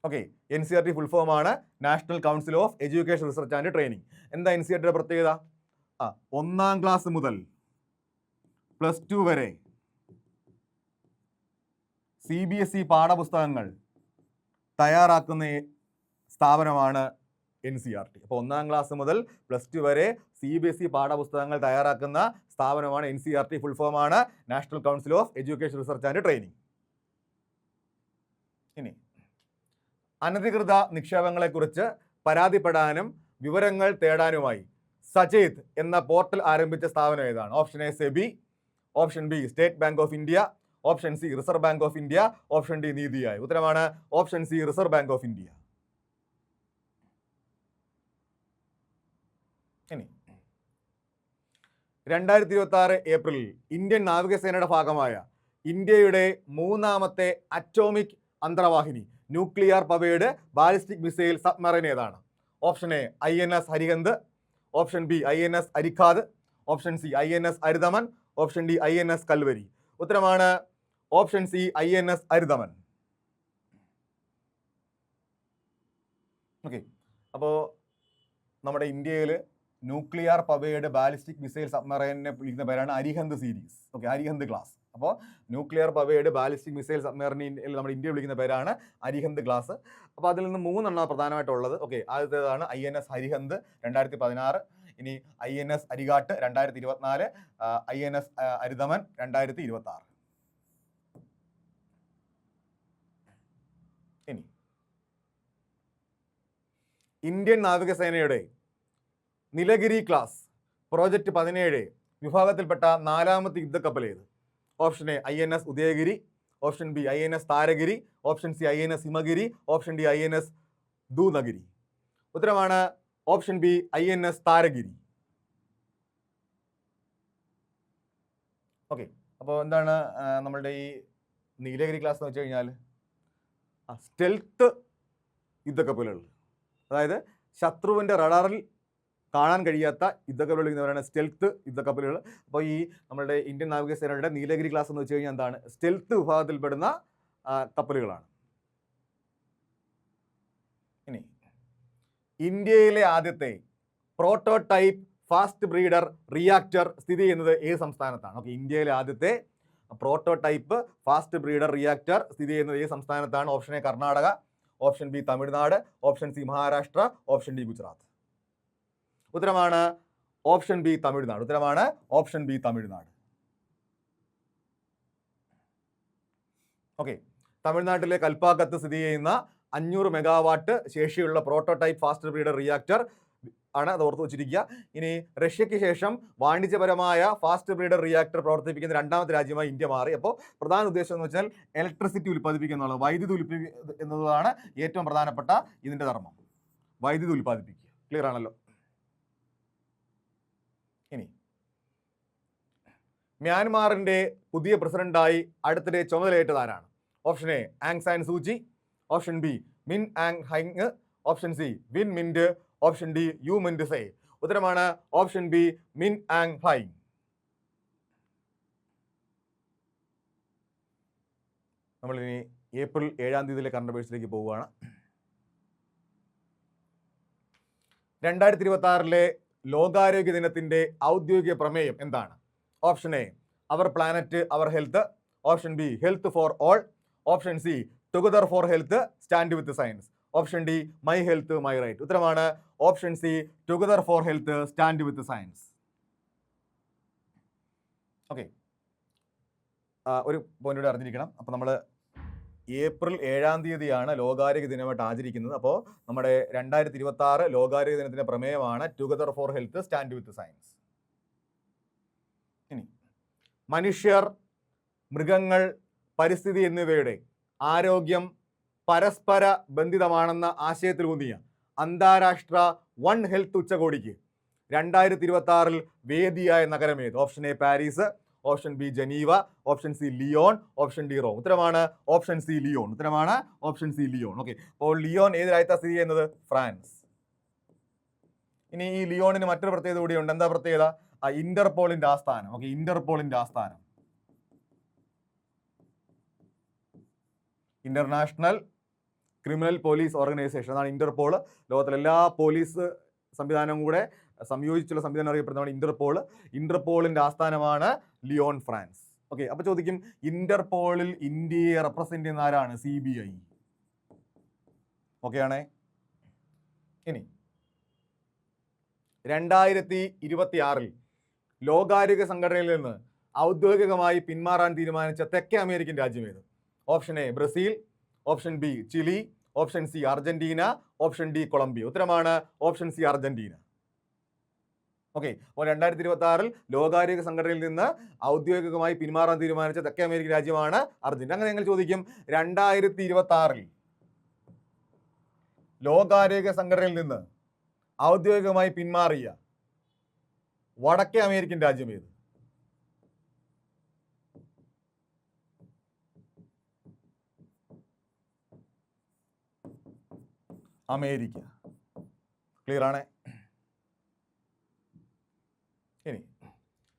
Speaker 1: Okay, NCERT full form ആണ് national council of education research and training. എന്താ NCERTയുടെ പ്രത്യേകത? 1ാം ക്ലാസ് മുതൽ +2 വരെ CBSE പാഠപുസ്തകങ്ങൾ തയ്യാറാക്കുന്ന സ്ഥാപനമാണ് NCERT. അപ്പോൾ 1ാം ക്ലാസ് മുതൽ +2 വരെ CBSE പാഠപുസ്തകങ്ങൾ തയ്യാറാക്കുന്ന സ്ഥാപനമാണ് NCERT. ഫുൾ ഫോം ആണ് national council of education research and training. ഇനി അനധികൃത നിക്ഷേപങ്ങളെക്കുറിച്ച് പരാതിപ്പെടാനും വിവരങ്ങൾ തേടാനുമായി സചേത് എന്ന പോർട്ടൽ ആരംഭിച്ച സ്ഥാപനം ഏതാണ്? Option A SEBI, option B state bank of India, option C reserve bank of India, option D Niti Aayog. ഉത്തരമാണ് option C reserve bank of India. ഇനി 2026 ഏപ്രിലിൽ ഇന്ത്യൻ നാവികസേനയുടെ ഭാഗമായ ഇന്ത്യയുടെ 3ാമത്തെ അറ്റോമിക് അന്തർവാഹിനി nuclear powered ballistic missile submarine ഏതാണ്? Option A INS Arihant, option B INS Arighaat, option C INS Aridhaman, option D INS Kalvari. ഉത്തരമാണ് option C INS Aridhaman. Okay, അപ്പോൾ നമ്മുടെ ഇന്ത്യയിൽ ന്യൂക്ലിയർ പവേർഡ് ബാലിസ്റ്റിക് മിസൈൽ സബ്മറൈനെ വിളിക്കുന്ന പേരാണ് Arihant series. Okay, Arihant class. അപ്പോൾ ന്യൂക്ലിയർ പവേർഡ് ബാലിസ്റ്റിക് മിസൈൽ സബ്മറൈനിൽ നമ്മുടെ ഇന്ത്യ വിളിക്കുന്ന പേരാണ് അരിഹന്ത് ക്ലാസ്. അപ്പോൾ അതിൽ നിന്ന് 3 പ്രധാനമായിട്ടുള്ളത്. ഓക്കെ, ആദ്യത്തേതാണ് INS അരിഹന്ത് 2016, ഇനി INS അരിഘാട്ട് 2024, INS അരിതമൻ 2026. ഇനി ഇന്ത്യൻ നാവികസേനയുടെ നിലഗിരി ക്ലാസ് പ്രോജക്റ്റ് 17 വിഭാഗത്തിൽപ്പെട്ട 4ാമത്തെ യുദ്ധക്കപ്പൽ ഏത്? Option A INS Udaygiri, option B INS Taragiri, option C INS Himgiri, option D INS Dunagiri. ഉത്തരമാണ് option B INS Taragiri. Okay, അപ്പോൾ എന്താണ് നമ്മളുടെ ഈ നീലഗിരി ക്ലാസ് എന്ന് വെച്ച് കഴിഞ്ഞാൽ സ്റ്റെൽത്ത് യുദ്ധക്കപ്പലുകൾ, അതായത് ശത്രുവിൻ്റെ റഡാറിൽ കാണാൻ കഴിയാത്ത യുദ്ധക്കപ്പലുകൾ എന്ന് സ്റ്റെൽത്ത് യുദ്ധക്കപ്പലുകൾ. അപ്പോൾ ഈ നമ്മുടെ ഇന്ത്യൻ നാവികസേനയുടെ നീലഗിരി ക്ലാസ് എന്ന് വെച്ച് കഴിഞ്ഞാൽ എന്താണ്? സ്റ്റെൽത്ത് വിഭാഗത്തിൽപ്പെടുന്ന കപ്പലുകളാണ്. ഇനി ഇന്ത്യയിലെ ആദ്യത്തെ പ്രോട്ടോടൈപ്പ് ഫാസ്റ്റ് ബ്രീഡർ റിയാക്ടർ സ്ഥിതി ചെയ്യുന്നത് ഏത് സംസ്ഥാനത്താണ്? ഓക്കെ, ഇന്ത്യയിലെ ആദ്യത്തെ പ്രോട്ടോടൈപ്പ് ഫാസ്റ്റ് ബ്രീഡർ റിയാക്ടർ സ്ഥിതി ചെയ്യുന്നത് ഏത് സംസ്ഥാനത്താണ്? Option A Karnataka, option B Tamil Nadu, option C Maharashtra, option D Gujarat. ഉത്തരമാണ് ഓപ്ഷൻ ബി തമിഴ്നാട്. ഉത്തരമാണ് ഓപ്ഷൻ ബി തമിഴ്നാട്. ഓക്കെ, തമിഴ്നാട്ടിലെ കൽപ്പാക്കത്ത് സ്ഥിതി ചെയ്യുന്ന 500 മെഗാവാട്ട് ശേഷിയുള്ള പ്രോട്ടോടൈപ്പ് ഫാസ്റ്റ് ബ്രീഡർ റിയാക്ടർ ആണ്, അത് ഓർത്ത് വെച്ചിരിക്കുക. ഇനി റഷ്യയ്ക്ക് ശേഷം വാണിജ്യപരമായ ഫാസ്റ്റ് ബ്രീഡർ റിയാക്ടർ പ്രവർത്തിപ്പിക്കുന്ന രണ്ടാമത്തെ രാജ്യമായി ഇന്ത്യ മാറി. അപ്പോൾ പ്രധാന ഉദ്ദേശം എന്ന് വെച്ചാൽ ഇലക്ട്രിസിറ്റി ഉൽപ്പാദിപ്പിക്കുക എന്നുള്ളത്, വൈദ്യുതി ഉൽപ്പാദിപ്പിക്കുക എന്നതാണ് ഏറ്റവും പ്രധാനപ്പെട്ട ഇതിൻ്റെ ധർമ്മം. വൈദ്യുതി ഉൽപ്പാദിപ്പിക്കുക. ക്ലിയർ ആണല്ലോ. ഇനി മ്യാൻമാറിന്റെ പുതിയ പ്രസിഡന്റായി അടുത്തിടെ ചുമതലയേറ്റത് ആരാണ്? Option A Aung San Suu Kyi, option B Min Aung ഹൈങ്, option C Win Myint, option D U Myint Swe. ഉത്തരമാണ് ഓപ്ഷൻ ബി മിൻ ആങ് ഹൈങ്. നമ്മളിനി ഏപ്രിൽ 7 തീയതിയിലെ കറണ്ട് അഫയേഴ്സിലേക്ക് പോവുകയാണ്. 2026 ലോകാരോഗ്യ ദിനത്തിന്റെ ഔദ്യോഗിക പ്രമേയം എന്താണ്? Option A our planet our health, option B health for all, option C together for health stand with science, option D my health my right. ഉത്തരമാണ് option C together for health stand with science. Okay, ഒരു പോയിന്റ് കൂടെ അറിഞ്ഞിരിക്കണം. അപ്പോൾ നമ്മൾ ഏപ്രിൽ 7 തീയതിയാണ് ലോകാരോഗ്യ ദിനമായിട്ട് ആചരിക്കുന്നത്. അപ്പോൾ നമ്മുടെ 2026 ലോകാരോഗ്യ ദിനത്തിന്റെ പ്രമേയമാണ് together for health stand with science. ഇനി മനുഷ്യർ, മൃഗങ്ങൾ, പരിസ്ഥിതി എന്നിവയുടെ ആരോഗ്യം പരസ്പര ബന്ധിതമാണെന്ന ആശയത്തിലൂന്നിയ അന്താരാഷ്ട്ര വൺ ഹെൽത്ത് ഉച്ചകോടിക്ക് 2026 വേദിയായ നഗരമേത്? Option A Paris, option B Geneva, option C Lyon, option D Rome. ഉത്തരമാണ് ഓപ്ഷൻ സി ലിയോൺ. ഉത്തരമാണ് ഓപ്ഷൻ സി ലിയോൺ. ഓക്കെ, അപ്പോൾ ലിയോൺ ഏത് രാജ്യത്താണ് സ്ഥിതി ചെയ്യുന്നത്? ഫ്രാൻസ്. ഇനി ഈ ലിയോണിന് മറ്റൊരു പ്രത്യേകത കൂടിയുണ്ട്. എന്താ പ്രത്യേകത? ഇന്റർപോളിന്റെ ആസ്ഥാനം. ഓക്കെ, ഇന്റർപോളിന്റെ ആസ്ഥാനം ഇന്റർനാഷണൽ ക്രിമിനൽ പോലീസ് ഓർഗനൈസേഷൻ, അതാണ് ഇന്റർപോൾ. ലോകത്തിലെ എല്ലാ പോലീസ് സംവിധാനവും കൂടെ സംയോജിച്ചുള്ള സംവിധാനം അറിയപ്പെടുന്നതാണ് ഇന്റർപോൾ. ഇന്റർപോളിന്റെ ആസ്ഥാനമാണ് ലിയോൺ, ഫ്രാൻസ്. ഓക്കെ, അപ്പൊ ചോദിക്കും ഇന്റർപോളിൽ ഇന്ത്യയെ റെപ്രസെന്റ് ചെയ്യുന്ന ആരാണ്? CBI. ഓക്കെ ആണേ. ഇനി 2026 ലോകാരോഗ്യ സംഘടനയിൽ നിന്ന് ഔദ്യോഗികമായി പിന്മാറാൻ തീരുമാനിച്ച തെക്കേ അമേരിക്കൻ രാജ്യം ഏത്? Option A Brazil, option B Chile, option C Argentina, option D Colombia. ഉത്തരമാണ് ഓപ്ഷൻ സി അർജന്റീന. ഓക്കെ, അപ്പോൾ 2026 ലോകാരോഗ്യ സംഘടനയിൽ നിന്ന് ഔദ്യോഗികമായി പിന്മാറാൻ തീരുമാനിച്ച തെക്കേ അമേരിക്കൻ രാജ്യമാണ് അർജന്റീന. അങ്ങനെ നിങ്ങൾ ചോദിക്കും 2026 ലോകാരോഗ്യ സംഘടനയിൽ നിന്ന് ഔദ്യോഗികമായി പിന്മാറിയ വടക്കേ അമേരിക്കൻ രാജ്യം ഏത്? അമേരിക്ക. ക്ലിയർ ആണ്. ഇനി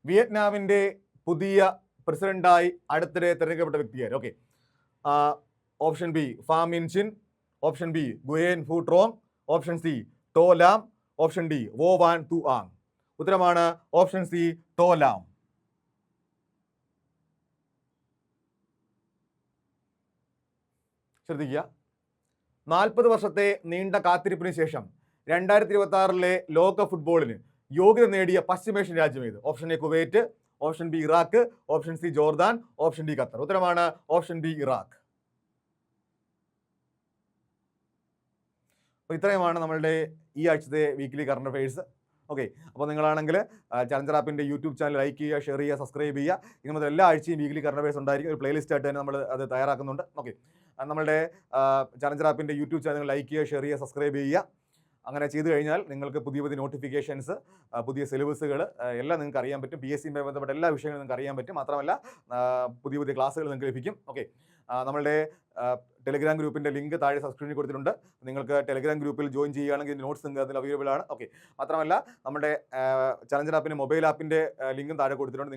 Speaker 1: വിയറ്റ്നാമിന്റെ പുതിയ പ്രസിഡന്റായി അടുത്തിടെ തിരഞ്ഞെടുക്കപ്പെട്ട വ്യക്തിയാര്? Okay, option B Pham Minh Chinh, option B Nguyen Phu Trong, option C To Lam, option D Vo Van Thuong. ഉത്തരമാണ് ഓപ്ഷൻ സി ടോ ലാം. ശ്രദ്ധിക്കുക, 40 വർഷത്തെ നീണ്ട കാത്തിരിപ്പിന് ശേഷം 2026 ലോക ഫുട്ബോളിന് യോഗ്യത നേടിയ പശ്ചിമേഷ്യൻ രാജ്യം ഏത്? Option A Kuwait, option B Iraq, option C Jordan, option D Qatar. ഉത്തരമാണ് ഓപ്ഷൻ ബി ഇറാഖ്. അപ്പോൾ ഇത്രയുമാണ് നമ്മളുടെ ഈ ആഴ്ചത്തെ വീക്ക്ലി കറണ്ട് അഫയേഴ്സ്. ഓക്കെ, അപ്പോൾ നിങ്ങളാണെങ്കിൽ ചലഞ്ചർ ആപ്പിൻ്റെ യൂട്യൂബ് ചാനൽ ലൈക്ക് ചെയ്യുക, ഷെയർ ചെയ്യുക, സബ്സ്ക്രൈബ് ചെയ്യുക. ഇനി മുതൽ എല്ലാ ആഴ്ചയും വീക്ക്ലി കറണ്ട് അഫയേഴ്സ് ഉണ്ടായിരിക്കും. ഒരു പ്ലേലിസ്റ്റ് ആയിട്ട് തന്നെ നമ്മൾ അത് തയ്യാറാക്കുന്നുണ്ട്. ഓക്കെ, നമ്മളുടെ ചലഞ്ചർ ആപ്പിൻ്റെ യൂട്യൂബ് ചാനൽ ലൈക്ക് ചെയ്യുക, ഷെയർ ചെയ്യുക, സബ്സ്ക്രൈബ് ചെയ്യുക. അങ്ങനെ ചെയ്തു കഴിഞ്ഞാൽ നിങ്ങൾക്ക് പുതിയ പുതിയ നോട്ടിഫിക്കേഷൻസ്, പുതിയ സിലബസുകൾ എല്ലാം നിങ്ങൾക്ക് അറിയാൻ പറ്റും. PSC ബന്ധപ്പെട്ട എല്ലാ വിഷയങ്ങളും നിങ്ങൾക്ക് അറിയാൻ പറ്റും. മാത്രമല്ല പുതിയ പുതിയ ക്ലാസ്സുകൾ നിങ്ങൾക്ക് ലഭിക്കും. ഓക്കെ, നമ്മളുടെ ടെലിഗ്രാം ഗ്രൂപ്പിൻ്റെ ലിങ്ക് താഴെ സബ്സ്ക്രിപ്ഷനിൽ കൊടുത്തിട്ടുണ്ട്. നിങ്ങൾക്ക് ടെലിഗ്രാം ഗ്രൂപ്പിൽ ജോയിൻ ചെയ്യുകയാണെങ്കിൽ നോട്ട്സ് നിങ്ങൾക്ക് അതിൽ അവൈലബിൾ ആണ്. ഓക്കെ, മാത്രമല്ല നമ്മുടെ ചലഞ്ചർ ആപ്പിൻ്റെ മൊബൈൽ ആപ്പിൻ്റെ ലിങ്കും താഴെ കൊടുത്തിട്ടുണ്ട്.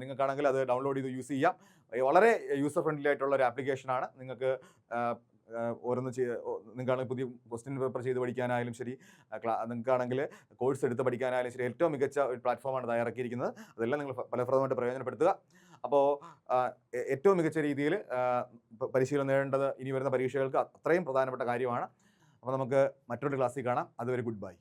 Speaker 1: നിങ്ങൾക്കാണെങ്കിൽ അത് ഡൗൺലോഡ് ചെയ്ത് യൂസ് ചെയ്യാം. വളരെ യൂസർ ഫ്രണ്ട്ലി ആയിട്ടുള്ള ഒരു ആപ്ലിക്കേഷനാണ്. നിങ്ങൾക്ക് ഓരോന്ന് നിങ്ങൾക്കാണെങ്കിൽ പുതിയ ക്വസ്റ്റ്യൻ പേപ്പർ ചെയ്ത് പഠിക്കാനായാലും ശരി, നിങ്ങൾക്കാണെങ്കിൽ കോഴ്സ് എടുത്ത് പഠിക്കാനായാലും ശരി, ഏറ്റവും മികച്ച ഒരു പ്ലാറ്റ്ഫോമാണ് തയ്യാറാക്കിയിരിക്കുന്നത്. അതെല്ലാം നിങ്ങൾ ഫലപ്രദമായിട്ട് പ്രയോജനപ്പെടുത്തുക. അപ്പോൾ ഏറ്റവും മികച്ച രീതിയിൽ പരിശീലനം നേടേണ്ടത് ഇനി വരുന്ന പരീക്ഷകൾക്ക് അത്രയും പ്രധാനപ്പെട്ട കാര്യമാണ്. അപ്പോൾ നമുക്ക് മറ്റൊരു ക്ലാസ്സിൽ കാണാം. അതുവരെ ഗുഡ് ബൈ.